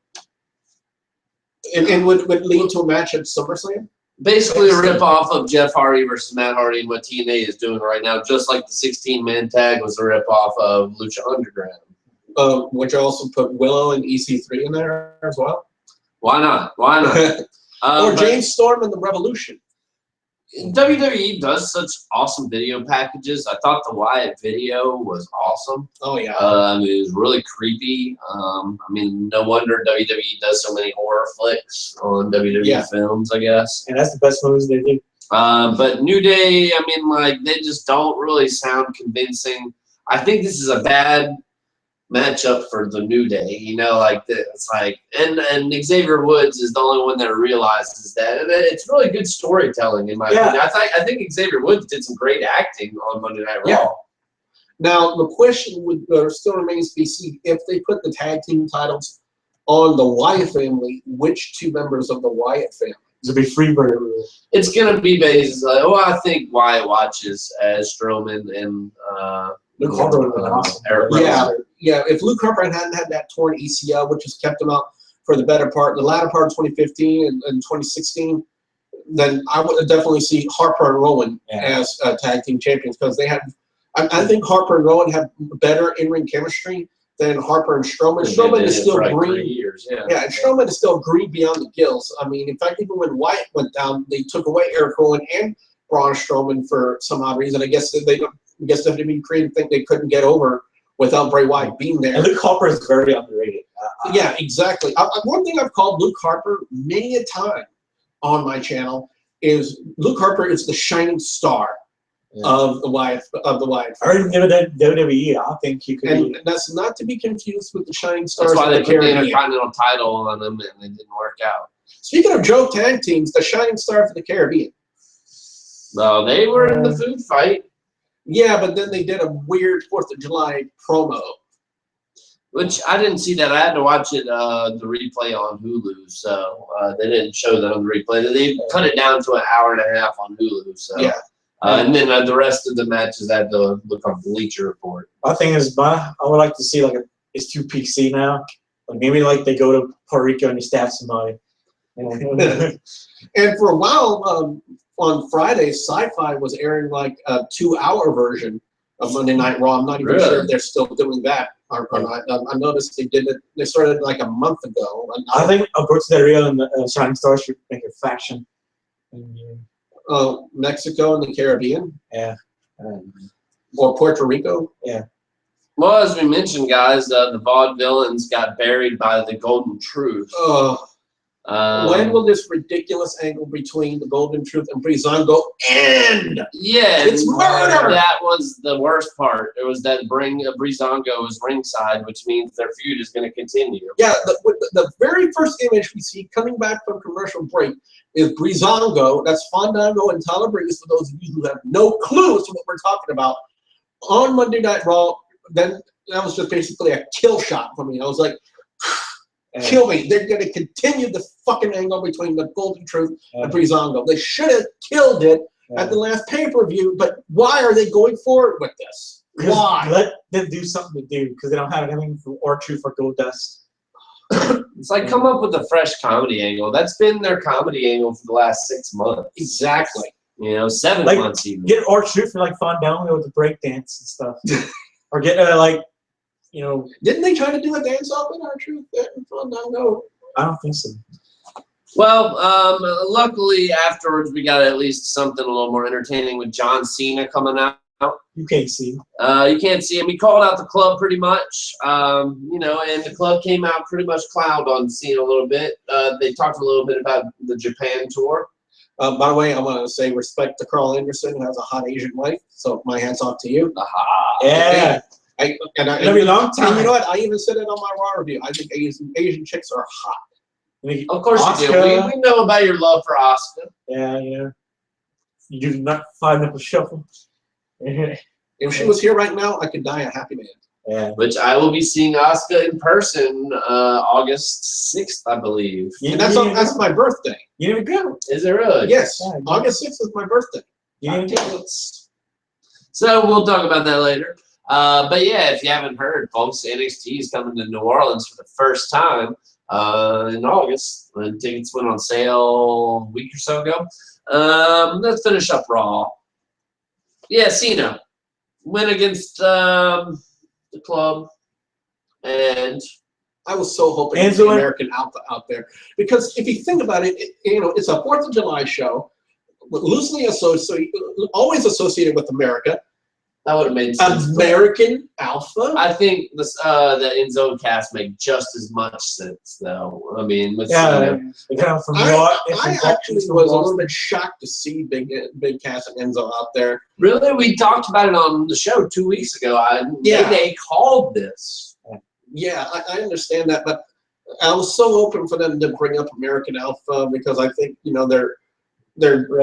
And would lead to a match at SummerSlam? Basically a rip off of Jeff Hardy versus Matt Hardy and what TNA is doing right now, just like the 16-man tag was a rip off of Lucha Underground. Would you also put Willow and EC3 in there as well? Why not? Why not? Or James Storm and the Revolution. WWE does such awesome video packages. I thought the Wyatt video was awesome. Oh yeah. I mean, it was really creepy. I mean, no wonder WWE does so many horror flicks on WWE films, I guess. And that's the best movies they do. But New Day, I mean, like, they just don't really sound convincing. I think this is a bad matchup for the New Day, you know, like it's like, and Xavier Woods is the only one that realizes that, and it's really good storytelling in my opinion. I think Xavier Woods did some great acting on Monday Night Raw. Now the question still remains to be seen, if they put the tag team titles on the Wyatt family, which two members of the Wyatt family? It'll be Freebird. It's gonna be basically, I think Wyatt watches as Strowman and Luke Harper would have been awesome. Eric Rowan. Yeah, if Luke Harper hadn't had that torn ACL, which has kept him out for the latter part of 2015 and 2016, then I would definitely see Harper and Rowan as tag team champions, because they have. I think Harper and Rowan have better in-ring chemistry than Harper and Strowman. Strowman is still green. And Strowman is still green beyond the gills. I mean, in fact, even when Wyatt went down, they took away Eric Rowan and Braun Strowman for some odd reason. I guess WWE created think they couldn't get over without Bray Wyatt being there. And Luke Harper is very underrated. Yeah, exactly. One thing I've called Luke Harper many a time on my channel is Luke Harper is the shining star of the Wyatt. Or in WWE, I think he could. And that's not to be confused with the shining stars. That's why they of put the Caribbean. Intercontinental title on them, and it didn't work out. Speaking of joke tag teams, the shining star for the Caribbean. Well, they were in the food fight. Yeah, but then they did a weird 4th of July promo. Which I didn't see that. I had to watch it, the replay on Hulu, so they didn't show that on the replay. They cut it down to an hour and a half on Hulu, so. Yeah. And then the rest of the matches I had to look on Bleacher Report. My thing is, I would like to see, like, it's too PC now. Like, maybe, like, they go to Puerto Rico and you stab somebody. And for a while, on Fridays, Sci-Fi was airing like a 2-hour version of Monday Night Raw. I'm not even sure if they're still doing that or not. I noticed they did it. They started like a month ago. I think Alberto Del Rio and the Shining Stars should make a faction. Mexico and the Caribbean. Yeah. Or Puerto Rico. Yeah. Well, as we mentioned, guys, the Vaudevillains got buried by the Golden Truth. When will this ridiculous angle between the Golden Truth and Breezango end? Yeah, it's murder. That was the worst part. It was that Breezango was ringside, which means their feud is going to continue. Yeah, the very first image we see coming back from commercial break is Breezango. That's Fandango and Tyler Breeze, for those of you who have no clue as to what we're talking about, on Monday Night Raw. Then that was just basically a kill shot for me. I was like, kill me. They're going to continue the fucking angle between the Golden Truth and Breezango. They should have killed it at the last pay-per-view, but why are they going forward with this? Why? Let them do something to do, because they don't have anything for R-Truth or Goldust. It's like, come up with a fresh comedy angle. That's been their comedy angle for the last 6 months. Exactly. You know, 7 like, months even. Get R-Truth for like Fandango with the breakdance and stuff. Or get you know. Didn't they try to do a dance off in R-Truth? No. I don't think so. Well, luckily afterwards we got at least something a little more entertaining with John Cena coming out. You can't see. You can't see him. He called out the club pretty much, you know, and the club came out pretty much clowned on Cena a little bit. They talked a little bit about the Japan tour. By the way, I want to say respect to Carl Anderson, who has a hot Asian wife. So my hat's off to you. Yeah. It'll be a long time. And you know what? I even said it on my Raw review. I think Asian chicks are hot. Of course you do. We know about your love for Asuka. Yeah. You do not find up a shuffle. If she was here right now, I could die a happy man. Yeah. which I will be seeing Asuka in person August 6th, I believe. And that's my birthday. You didn't go. Is it really? Yes, Yeah, August 6th is my birthday. You didn't go. Tickets. So we'll talk about that later. But yeah, if you haven't heard, folks, NXT is coming to New Orleans for the first time in August. When tickets went on sale a week or so ago. Let's finish up Raw. Yeah, Cena went against the club, and I was so hoping to see American Alpha out there because if you think about it, it's a 4th of July show, loosely associated, always associated with America. that would have made sense. American Alpha. I think this the Enzo cast make just as much sense, though. I mean, with Yeah, Cena. they come from I actually was a little bit shocked to see Big Cass and Enzo out there. Really, we talked about it on the show 2 weeks ago. They called this. Yeah, I understand that, but I was so open for them to bring up American Alpha because I think they're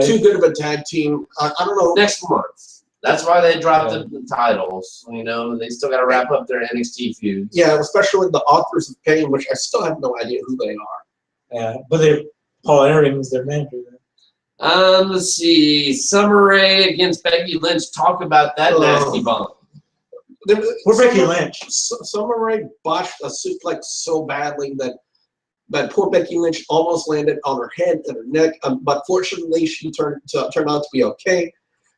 too good of a tag team. I don't know. Next month. That's why they dropped the titles. They still got to wrap up their NXT feuds. Yeah, especially the Authors of Pain, which I still have no idea who they are. Yeah, but Paul Ellering is their manager. Let's see. Summer Rae against Becky Lynch. Talk about that nasty bump. Poor Becky Lynch. Summer Rae botched a suplex so badly that poor Becky Lynch almost landed on her head and her neck. But fortunately, she turned out to be okay.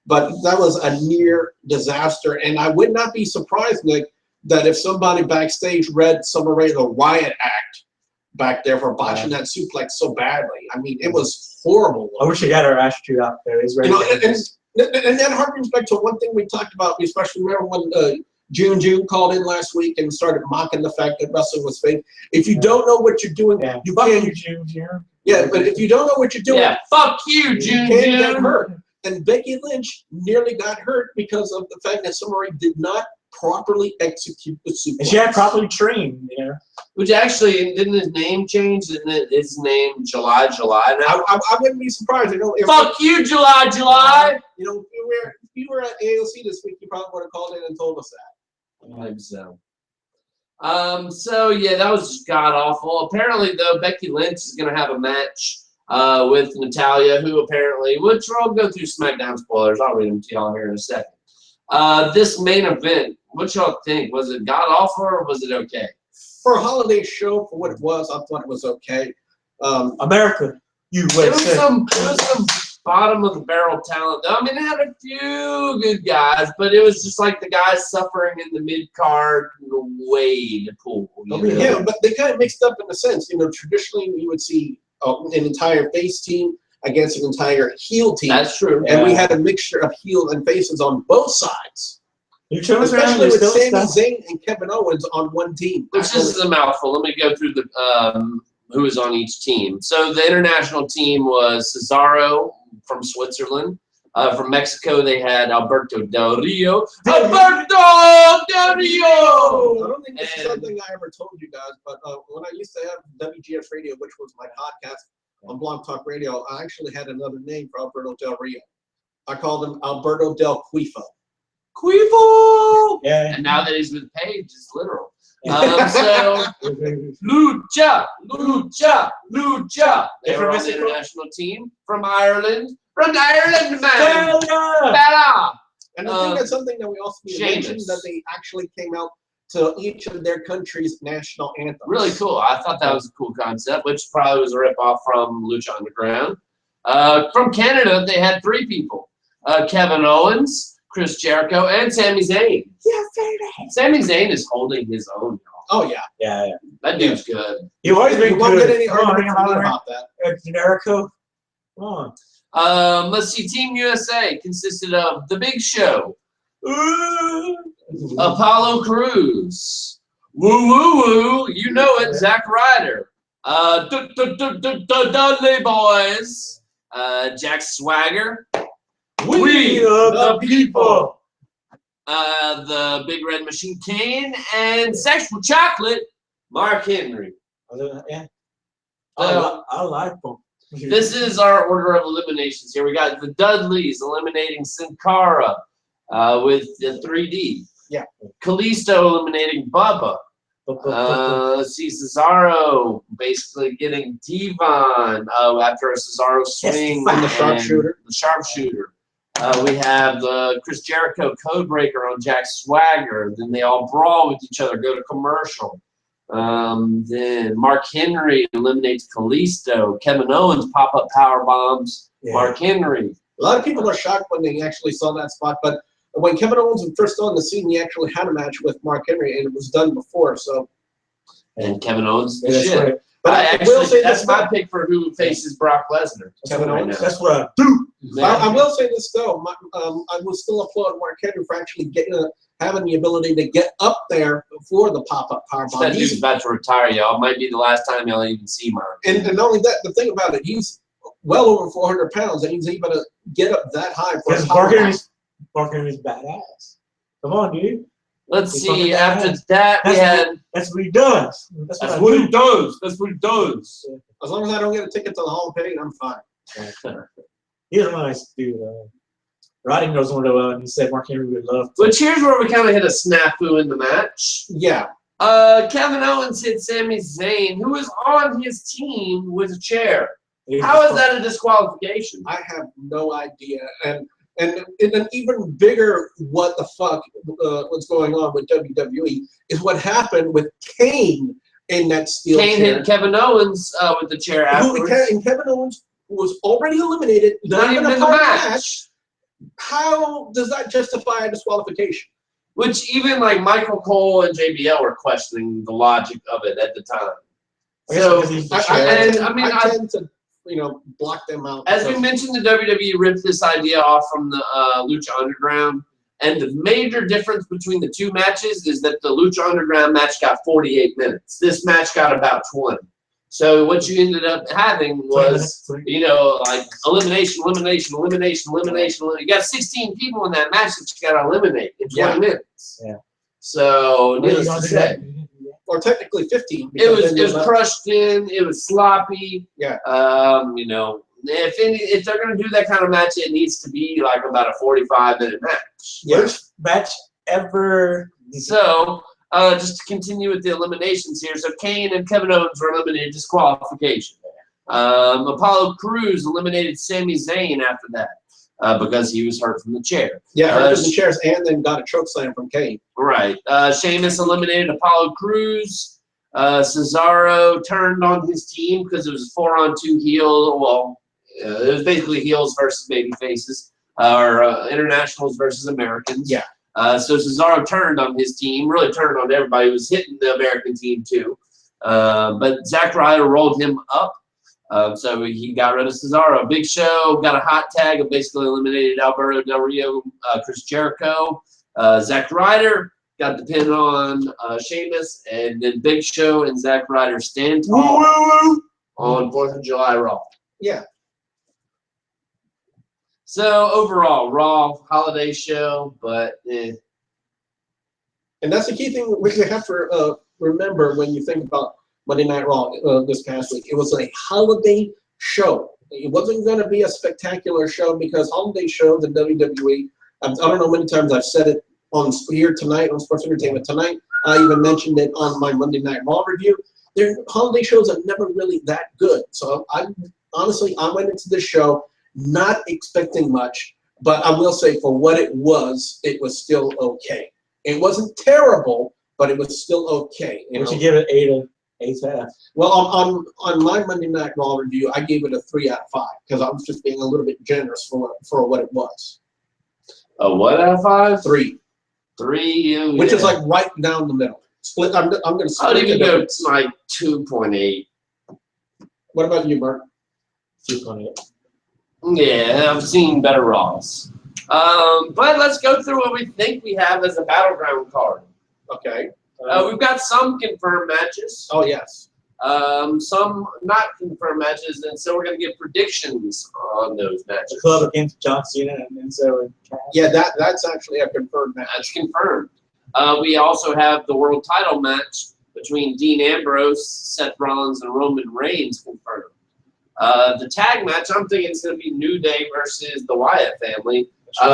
But that was a near disaster. And I would not be surprised, Nick, that if somebody backstage read Summer Rae the riot act back there for botching that suplex so badly. I mean, it was horrible. I wish she got her ass chewed out there. He's ready. And that harkens back to one thing we talked about. We especially remember when June called in last week and started mocking the fact that wrestling was fake. If you don't know what you're doing, you can't. Yeah, but if you don't know what you're doing, fuck you, June. You can't get hurt. And Becky Lynch nearly got hurt because of the fact that Summer Rae did not properly execute the suplex. And she had properly trained, Which actually, didn't his name change? Isn't it his name July now? I wouldn't be surprised. Fuck you, July. If you were at AOC this week, you probably would have called in and told us that. I think so. So yeah, that was just god awful. Apparently, though, Becky Lynch is gonna have a match with Natalya, who apparently, which we'll go through SmackDown spoilers. I'll read them to y'all here in a second. This main event, what y'all think? Was it god awful or was it okay? For a holiday show, for what it was, I thought it was okay. America, USA. It was some bottom of the barrel talent. I mean, it had a few good guys, but it was just like the guys suffering in the mid card Wade pool. Yeah, but they kind of mixed up in a sense. Traditionally you would see an entire face team against an entire heel team. That's true. And we had a mixture of heel and faces on both sides. Especially with Sami Zayn and Kevin Owens on one team. Which is a mouthful. Let me go through the who was on each team. So the international team was Cesaro from Switzerland. From Mexico, they had Alberto Del Rio. Alberto Del Rio! I don't think this is something I ever told you guys, but when I used to have WGS Radio, which was my podcast on Blog Talk Radio, I actually had another name for Alberto Del Rio. I called him Alberto Del Quifo. Quifo! Yeah. And now that he's with Paige, it's literal. So, Lucha. They were on the international team from Ireland. From Ireland, man. Bella. And I think that's something that we also need to mention, that they actually came out to each of their countries' national anthems. Really cool. I thought that was a cool concept, which probably was a ripoff from Lucha Underground. From Canada, they had 3 people. Kevin Owens, Chris Jericho, and Sami Zayn. Yeah, favorite. Sami Zayn is holding his own, y'all. Oh, yeah. Yeah. That dude's good. You've always been won't good. get any argument about that. Jericho. Come on. Let's see. Team USA consisted of The Big Show, Apollo Crews, Woo, you know it, Zack Ryder, Dudley Boys, Jack Swagger, We the People, the Big Red Machine Kane, and Sexual Chocolate, Mark Henry. Yeah. I like them. This is our order of eliminations here. We got the Dudleys eliminating Sin Cara with the 3D. Yeah. Kalisto eliminating Bubba. Let's see, Cesaro basically getting Devon after a Cesaro swing. And the sharpshooter. The sharpshooter. We have the Chris Jericho codebreaker on Jack Swagger. Then they all brawl with each other, go to commercial. Then Mark Henry eliminates Kalisto. Kevin Owens pop-up power bombs Mark Henry. A lot of people are shocked when they actually saw that spot, but when Kevin Owens was first on the scene, he actually had a match with Mark Henry, and it was done before. So, and Kevin Owens, Yeah, that's shit. right. but I I actually, will say that's this. my pick for who faces Brock Lesnar. Kevin right Owens? now. That's what I do. I will say this though. I will still applaud Mark Henry for actually having the ability to get up there for the pop-up powerbomb. That dude's about to retire, y'all. Might be the last time y'all even see Mark. And not only that, the thing about it, he's well over 400 pounds, and he's able to get up that high for a Because powerbomb. Mark Henry's badass. Come on, dude. Let's He's see. fucking After badass. that, we had. That's what he does. That's what he does. That's what he does. As long as I don't get a ticket to the Hall of Fame, I'm fine. He's a nice dude. Roddy knows him real well, and he said Mark Henry would love to. Which here's where we kind of hit a snafu in the match. Yeah. Kevin Owens hit Sami Zayn, who was on his team, with a chair. How is that a disqualification? I have no idea. And in an even bigger what the fuck what's going on with WWE is what happened with Kane in that steel Kane chair. hit Kevin Owens with the chair afterwards. And Kevin Owens was already eliminated, not even a in the part of the match. match. How does that justify a disqualification? Which even like Michael Cole and JBL were questioning the logic of it at the time. I guess So, because he's the I chair. tend to, block them out. as we because- mentioned, the WWE ripped this idea off from the Lucha Underground. And the major difference between the two matches is that the Lucha Underground match got 48 minutes. This match got about 20. So what you ended up having was, like elimination. You got 16 people in that match that you got to eliminate in 20 minutes. Yeah. So, What are you needless gonna to do say, that? or technically 15. it because was then you're left- crushed in. It was sloppy. Yeah. If they're gonna do that kind of match, it needs to be like about a 45-minute match. Yeah. Worst match ever. So, just to continue with the eliminations here, so Kane and Kevin Owens were eliminated, disqualification. Apollo Crews eliminated Sami Zayn after that because he was hurt from the chair. Yeah, hurt from the chairs and then got a choke slam from Kane. Right. Sheamus eliminated Apollo Crews. Cesaro turned on his team because it was a 4-on-2 heel. Well, it was basically heels versus baby faces, or internationals versus Americans. Yeah. So Cesaro turned on his team, really turned on everybody. He was hitting the American team too. But Zack Ryder rolled him up. So he got rid of Cesaro. Big Show got a hot tag and basically eliminated Alberto Del Rio, Chris Jericho. Zack Ryder got the pin on Sheamus, and then Big Show and Zack Ryder stand tall on 4th of July Raw. Yeah. So overall, Raw holiday show, but And that's the key thing we have to remember when you think about Monday Night Raw this past week. It was a holiday show. It wasn't going to be a spectacular show because holiday shows in WWE, I don't know how many times I've said it on here tonight, on Sports Entertainment Tonight. I even mentioned it on my Monday Night Raw review. Their holiday shows are never really that good. So I went into this show not expecting much, but I will say for what it was still okay. It wasn't terrible, but it was still okay. You should give it 8.5. Well, on my Monday Night Raw review, I gave it a 3 out of 5 because I was just being a little bit generous for what it was. a what out of 5? 3, 3, which is like right down the middle. Split. I'm going to I'd split even the go difference. like 2.8. What about you, Bert? 2.8. Yeah, I've seen better Raws. But let's go through what we think we have as a battleground card. Okay. We've got some confirmed matches, Oh yes. some not confirmed matches, and so we're going to give predictions on those The matches. club against John Cena and Enzo and Cass. Yeah, that's actually a confirmed match. That's confirmed. We also have the world title match between Dean Ambrose, Seth Rollins, and Roman Reigns confirmed. The tag match, I'm thinking it's going to be New Day versus the Wyatt family.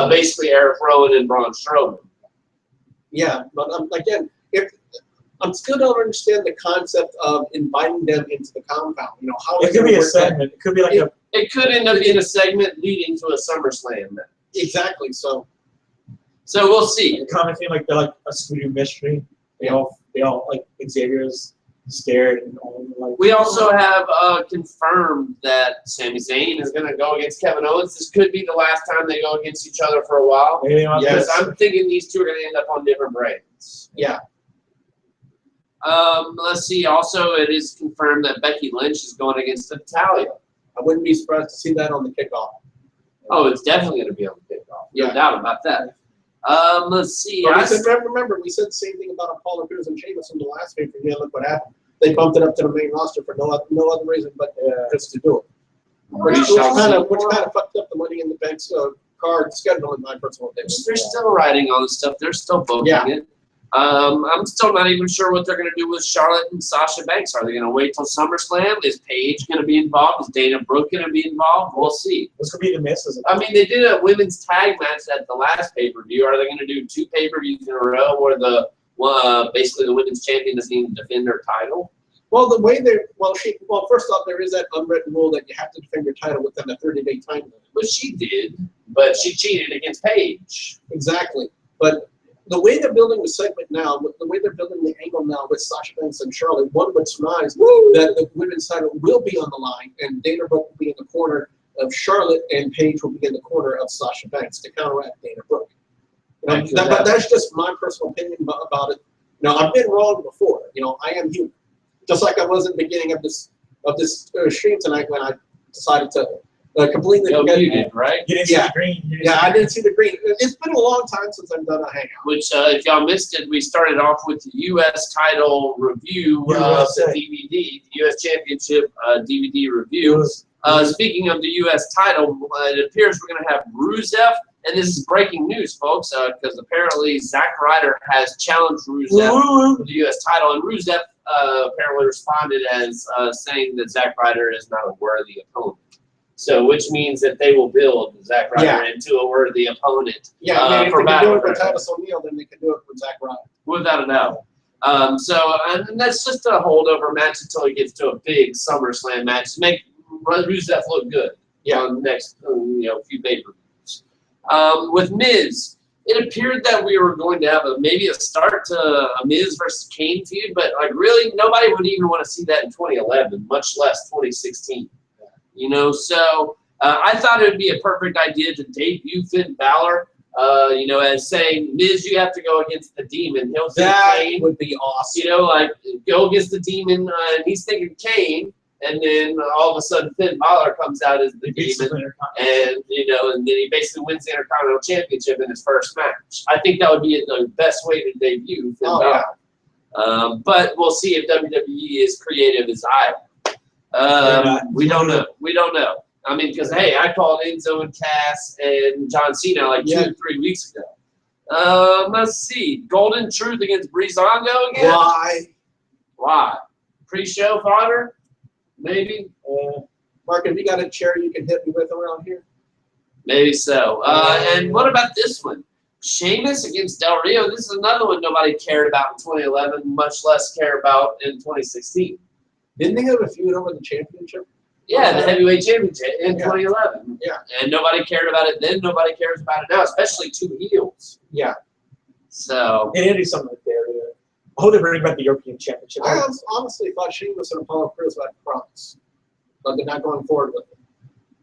Basically, Eric Rowan and Braun Strowman. Yeah, but again, if I'm still don't understand the concept of inviting them into the compound. You know, how It is could be a work that- segment. It could be like a. It could end up being a segment leading to a SummerSlam match. Exactly. So So we'll see. A common thing like they're like a Scooby mystery. They all like Xavier's scared and all like. We also have confirmed that Sami Zayn is going to go against Kevin Owens. This could be the last time they go against each other for a while. Maybe they want Yes. Because I'm thinking these two are going to end up on different brands. yeah, Let's see. Also, it is confirmed that Becky Lynch is going against Natalya. I wouldn't be surprised to see that on the kickoff. Oh, it's definitely going to be on the kickoff. No Yeah. doubt about that. Let's see. But we said, remember, we said the same thing about Apollo Crews and Sheamus in the last pay per view. Look what happened. They bumped it up to the main roster for no other reason but just to do it. Which kind of fucked up the Money in the Bank card schedule, in my personal opinion. They're still writing all this stuff. They're still booking it. I'm still not even sure what they're going to do with Charlotte and Sasha Banks. Are they going to wait till SummerSlam? Is Paige going to be involved? Is Dana Brooke going to be involved? We'll see. What's gonna be the misses? I mean, they did a women's tag match at the last pay-per-view. Are they going to do 2 pay-per-views in a row where the basically the women's champion doesn't even defend their title? Well, the way they're first off, there is that unwritten rule that you have to defend your title within a 30-day time limit. But she did. But she cheated against Paige. Exactly. But the way they're building the segment now, the way they're building the angle now with Sasha Banks and Charlotte, one would surmise that the women's title will be on the line, and Dana Brooke will be in the corner of Charlotte, and Paige will be in the corner of Sasha Banks to counteract Dana Brooke. You know, but that's just my personal opinion about it. You know, I've been wrong before. You know, I am human. Just like I was at the beginning of this stream tonight when I decided to completely forget. You did, right? You didn't see the green. I didn't see the green. It's been a long time since I've done a hangout. Which, if y'all missed it, we started off with the U.S. title review of the DVD, the U.S. Championship DVD review. Speaking of the U.S. title, it appears we're going to have Rusev, and this is breaking news, folks, because apparently Zack Ryder has challenged Rusev for the U.S. title, and Rusev apparently responded as saying that Zack Ryder is not a worthy opponent. So, which means that they will build Zack Ryder into a worthy opponent. Yeah, I mean, if for they can do it Battle for Titus O'Neil, then they can do it for Zack Ryder. Without a doubt. And that's just a holdover match until he gets to a big SummerSlam match to make Rusev look good. On the next, few pay-per-views. With Miz, it appeared that we were going to have maybe a start to a Miz versus Kane feud, but like really, nobody would even want to see that in 2011, much less 2016. So I thought it would be a perfect idea to debut Finn Balor. As saying, Miz, you have to go against the Demon. He'll think Kane would be awesome. Go against the Demon, and he's thinking Kane, and then all of a sudden Finn Balor comes out as the Demon, and then he basically wins the Intercontinental Championship in his first match. I think that would be the best way to debut Finn Balor. But we'll see if WWE is creative as I am. We don't know. We don't know. I mean, because, hey, I called Enzo and Cass and John Cena like 2 or 3 weeks ago. Let's see. Golden Truth against Breezango again? Why? Pre-show fodder? Maybe? Mark, have you got a chair you can hit me with around here? Maybe so. And what about this one? Sheamus against Del Rio. This is another one nobody cared about in 2011, much less care about in 2016. Didn't they have a feud over the championship? Yeah, the heavyweight championship in 2011. Yeah. And nobody cared about it then. Nobody cares about it now, especially 2 heels. Yeah. So. They need to do something like that. I hope they bring back the European Championship. I honestly thought Sheamus and Apollo Crews had promise, but they're not going forward with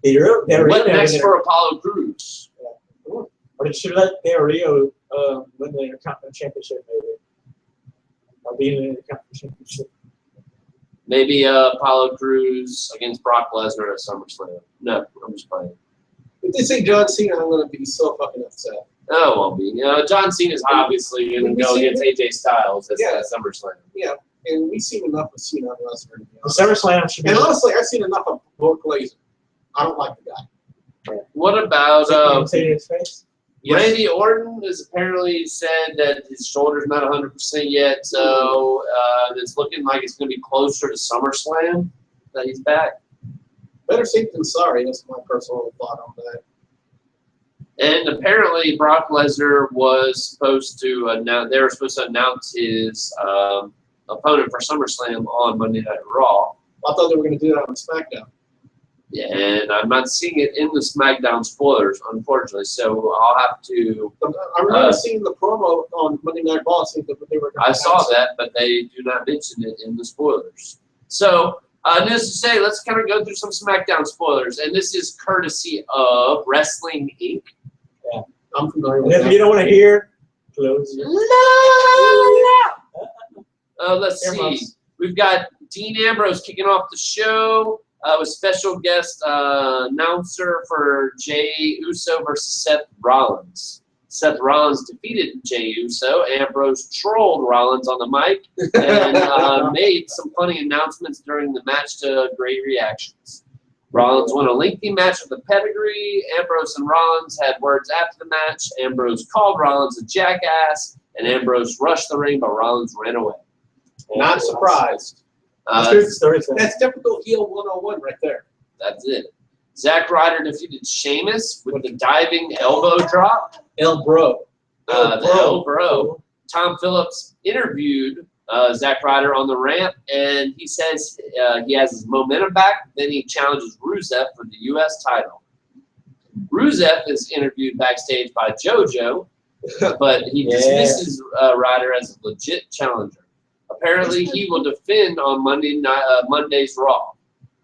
it. What next for Apollo Crews? Or they should let Del Rio win the Intercontinental Championship, maybe. Or be in the Intercontinental Championship. Maybe Apollo Crews against Brock Lesnar at SummerSlam. No, I'm just playing. If they say John Cena, I'm going to be so fucking upset. No, it won't be. John Cena's obviously going to go against AJ Styles at SummerSlam. Yeah, and we've seen enough of Cena and Lesnar. The SummerSlam should be. And honestly, I've seen enough of Brock Lesnar. I don't like the guy. What about his face? Randy Orton has apparently said that his shoulder's not 100% yet, so it's looking like it's going to be closer to SummerSlam that he's back. Better safe than sorry. That's my personal thought on that. And apparently, Brock Lesnar was supposed to announce. They were supposed to announce his opponent for SummerSlam on Monday Night Raw. I thought they were going to do that on SmackDown. Yeah, and I'm not seeing it in the SmackDown spoilers, unfortunately. So I'll have to. I remember seeing the promo on Monday Night Raw, saying that they were. I saw that, but they do not mention it in the spoilers. So, needless to say, let's kind of go through some SmackDown spoilers, and this is courtesy of Wrestling Inc. Yeah, I'm familiar with and if that. you don't want to hear, close your. Let's see. We've got Dean Ambrose kicking off the show with special guest announcer for Jey Uso versus Seth Rollins. Seth Rollins defeated Jey Uso. Ambrose trolled Rollins on the mic and made some funny announcements during the match to great reactions. Rollins won a lengthy match with a pedigree. Ambrose and Rollins had words after the match. Ambrose called Rollins a jackass, and Ambrose rushed the ring, but Rollins ran away. Not surprised. That's That's typical heel 101 right there. That's it. Zack Ryder defeated Sheamus with the diving elbow drop. El Bro. The El Bro. Tom Phillips interviewed Zack Ryder on the ramp, and he says he has his momentum back. Then he challenges Rusev for the U.S. title. Rusev is interviewed backstage by JoJo, but he dismisses Ryder as a legit challenger. Apparently, he will defend on Monday's Raw.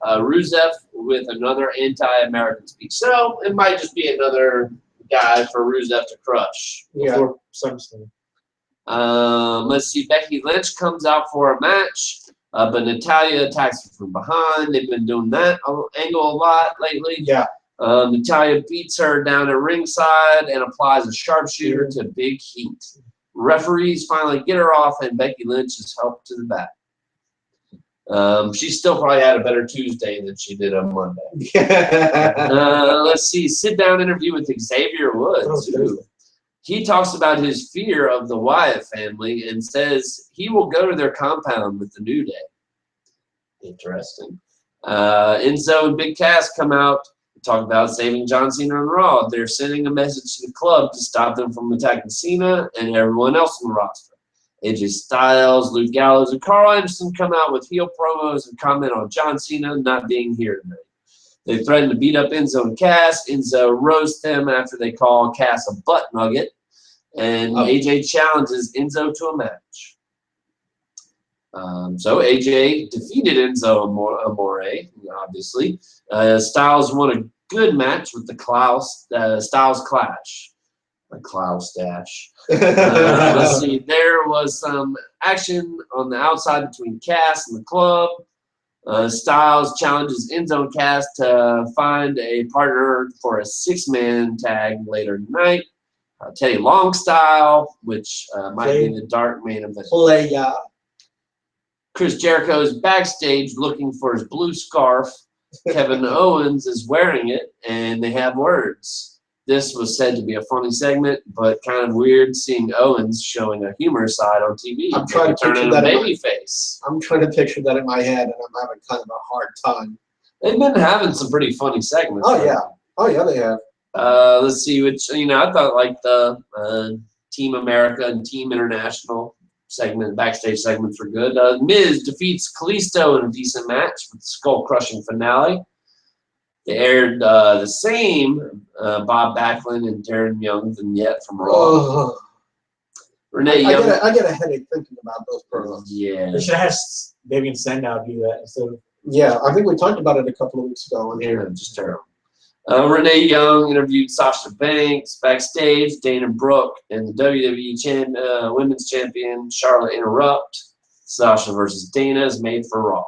Rusev with another anti-American speech. So it might just be another guy for Rusev to crush. Yeah. For SummerSlam. Let's see. Becky Lynch comes out for a match, but Natalya attacks her from behind. They've been doing that angle a lot lately. Yeah. Natalya beats her down at ringside and applies a sharpshooter to Big Heat. Referees finally get her off, and Becky Lynch is helped to the back. She still probably had a better Tuesday than she did on Monday. Let's see. Sit-down interview with Xavier Woods. He talks about his fear of the Wyatt family and says he will go to their compound with the New Day. Interesting. Enzo and Big Cass come out and talk about saving John Cena on Raw. They're sending a message to the club to stop them from attacking Cena and everyone else on the roster. AJ Styles, Luke Gallows, and Carl Anderson come out with heel promos and comment on John Cena not being here tonight. They threaten to beat up Enzo and Cass. Enzo roasts them after they call Cass a butt nugget. And AJ challenges Enzo to a match. So AJ defeated Enzo Amore, obviously. Styles won a good match with the Styles Clash. A Klaus dash. Let's see. There was some action on the outside between Cass and the club. Styles challenges Enzo and Cass to find a partner for a 6-man tag later tonight. Teddy Long style, which might be the dark main event. Chris Jericho is backstage looking for his blue scarf. Kevin Owens is wearing it, and they have words. This was said to be a funny segment, but kind of weird seeing Owens showing a humorous side on TV. I'm trying to picture that baby face. I'm trying to picture that in my head, and I'm having kind of a hard time. They've been having some pretty funny segments. Oh yeah, they have. Let's see, which I thought like the Team America and Team International backstage segments were good. Miz defeats Kalisto in a decent match with the skull-crushing finale. They aired the same Bob Backlund and Darren Young vignette from Raw. Renee Young. I get a headache thinking about those promos. Yeah. They should have Baby and Sandow do that instead of. Yeah, I think we talked about it a couple of weeks ago. Yeah, just terrible. Renee Young interviewed Sasha Banks backstage. Dana Brooke and the WWE Women's Champion Charlotte interrupt. Sasha versus Dana is made for Raw.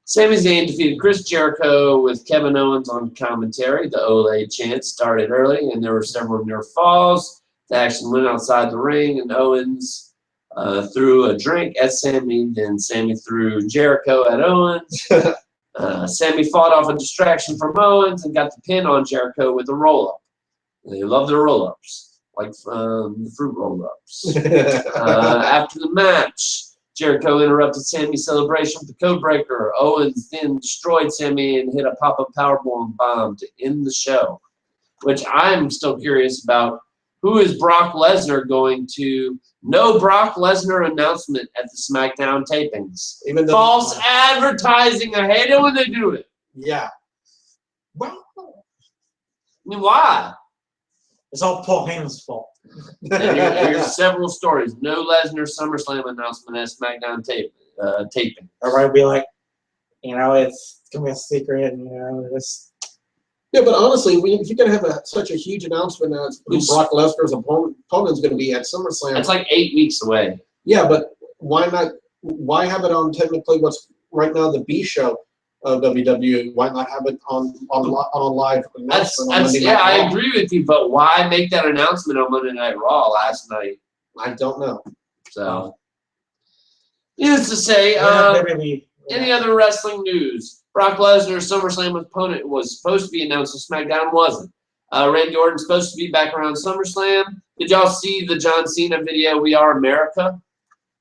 Sami Zayn defeated Chris Jericho with Kevin Owens on commentary. The Ole chant started early, and there were several near falls. The action went outside the ring, and Owens threw a drink at Sami. Then Sami threw Jericho at Owens. Sami fought off a distraction from Owens and got the pin on Jericho with a roll-up. They love their roll-ups, like the fruit roll-ups. After the match, Jericho interrupted Sami's celebration with the Codebreaker. Owens then destroyed Sami and hit a pop-up powerbomb bomb to end the show. which I'm still curious about. Who is Brock Lesnar going to? No Brock Lesnar announcement at the SmackDown tapings. Even though, False advertising. I hate it when they do it. Yeah. Well, I mean, why? It's all Paul Heyman's fault. And here's several stories. No Lesnar SummerSlam announcement at SmackDown taping. Everybody will be like, you know, it's gonna be a secret, and you know, this. yeah, but honestly, if you're going to have such a huge announcement as who Brock Lesnar's opponent's going to be at SummerSlam. It's like 8 weeks away. Yeah, but why not? Why have it on technically what's right now the B show of WWE? Why not have it on a live announcement on Monday Night Yeah, I Raw? agree with you, but why make that announcement on Monday Night Raw last night? I don't know. So, needless to say, any other wrestling news? Brock Lesnar's SummerSlam opponent was supposed to be announced on SmackDown, wasn't. Randy Orton's supposed to be back around SummerSlam. Did y'all see the John Cena video, We Are America?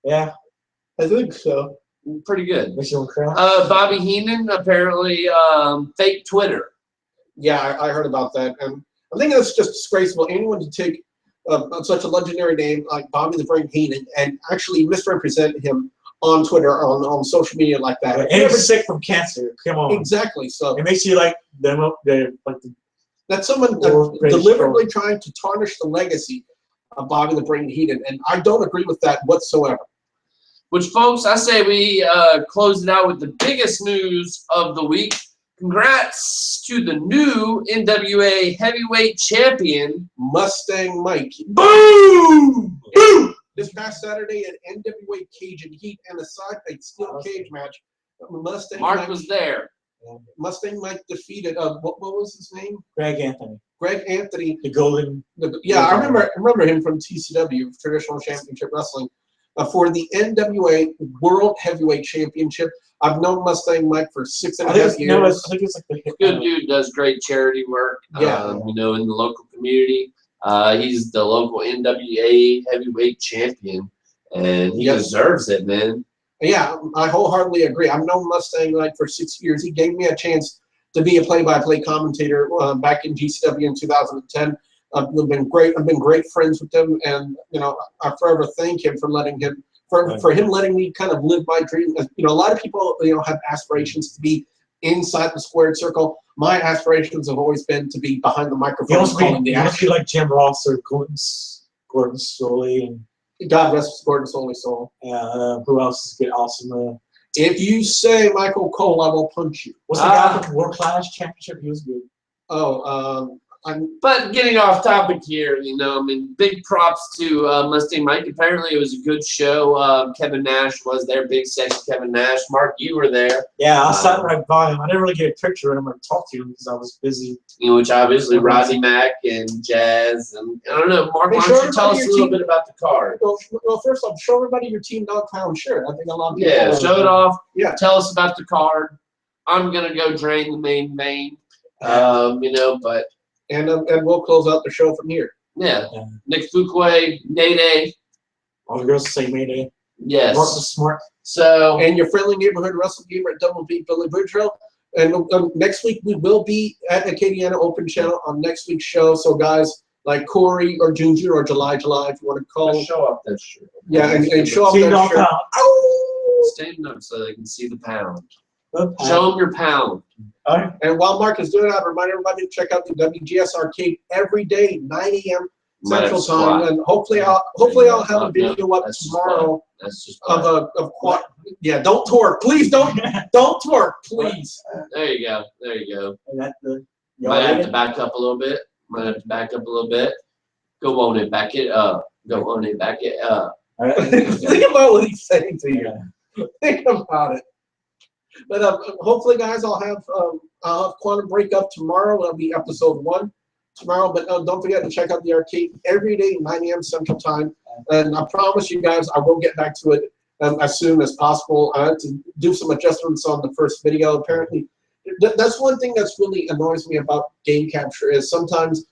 Yeah, I think so. Pretty good. Michelle Crown. Bobby Heenan apparently fake Twitter. Yeah, I heard about that, and I think that's just disgraceful. Anyone to take such a legendary name like Bobby the Brain Heenan and actually misrepresent him on Twitter, on social media like that. And he was sick from cancer. Come on. Exactly. So it makes you like them. that's someone deliberately trying to tarnish the legacy of Bobby the Brain Heenan, and I don't agree with that whatsoever. Which, folks, I say we close it out with the biggest news of the week. Congrats to the new NWA Heavyweight Champion, Mustang Mike. Boom! Boom! This past Saturday at NWA Cage and Heat and a steel cage match, Mustang Mark Mike was there. Mustang Mike defeated what was his name? Greg Anthony. Greg Anthony. The Golden. Yeah, I remember him from TCW, Traditional Championship Wrestling, for the NWA World Heavyweight Championship. I've known Mustang Mike for 6.5 years. No, I think it's like the Good dude, does great charity work. Yeah. In the local community. He's the local NWA Heavyweight Champion, and he deserves it, man. Yeah, I wholeheartedly agree. I've known Mustang like for 6 years. He gave me a chance to be a play-by-play commentator back in GCW in 2010. I've been great friends with him, and I forever thank him for letting him letting me kind of live my dream. A lot of people have aspirations to be inside the squared circle. My aspirations have always been to be behind the microphone. You must be like Jim Ross or Gordon Soley and. God rest Gordon Soley's soul. Who else is good? Awesome. If you say Michael Cole, I will punch you. What's the guy from World Class Championship? He was good. But getting off topic here, big props to Mustang Mike. Apparently, it was a good show. Kevin Nash was there, big sexy Kevin Nash. Mark, you were there. Yeah, I sat right by him. I didn't really get a picture of him or talk to him because I was busy. Which obviously Rodney Mack and Jazz, and I don't know. Mark, why don't you tell us a little bit about the card? Well, first off, show everybody your Team Dogtown shirt. I think a lot of people. Yeah, show it off. Yeah. Tell us about the card. I'm gonna go drain the main vein. But. And we'll close out the show from here. Yeah. Nick Fuquay, Nene. All the girls say Mayday. Yes. Mark was smart. So. And your friendly neighborhood wrestling gamer at Double B Billy Boudreaux. And next week we will be at Acadiana Open Channel on next week's show. So guys like Corey or Junjun or July, if you want to call. Just show off that shirt. Yeah, and show off that shirt. Stand up so they can see the pound. Show Show them your pound. All right. And while Mark is doing that, I remind everybody to check out the WGS Arcade every day, 9 a.m. Central Time, and hopefully I'll have a video up tomorrow of quad. Yeah, don't twerk, please don't twerk, please. There you go. And that's the. Might have to back up a little bit. Go on and back it up. All right. Think about what he's saying to you. Yeah. Think about it. But hopefully, guys, I'll have Quantum Break up tomorrow. That'll be episode 1 tomorrow. But don't forget to check out the arcade every day, 9 a.m. Central Time. And I promise you guys, I will get back to it as soon as possible. I had to do some adjustments on the first video. Apparently, that's one thing that's really annoys me about game capture is sometimes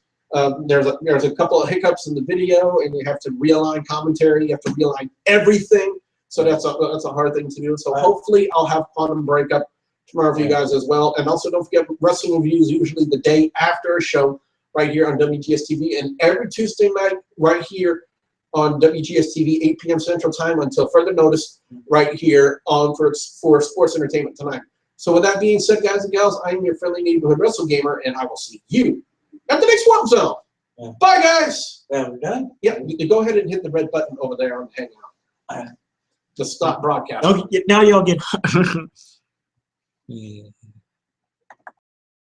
there's a couple of hiccups in the video, and you have to realign commentary. You have to realign everything. So that's a hard thing to do. So hopefully I'll have Quantum Breakup tomorrow for you guys as well. And also don't forget, wrestling reviews usually the day after a show right here on WGS-TV, and every Tuesday night right here on WGS-TV, 8 p.m. Central Time until further notice, right here on for Sports Entertainment Tonight. So with that being said, guys and gals, I am your friendly neighborhood wrestle gamer, and I will see you at the next Swamp Zone. Yeah. Bye, guys. We're done. Yep, you can go ahead and hit the red button over there on the Hangout. To stop broadcasting. Okay, now y'all get. Yeah.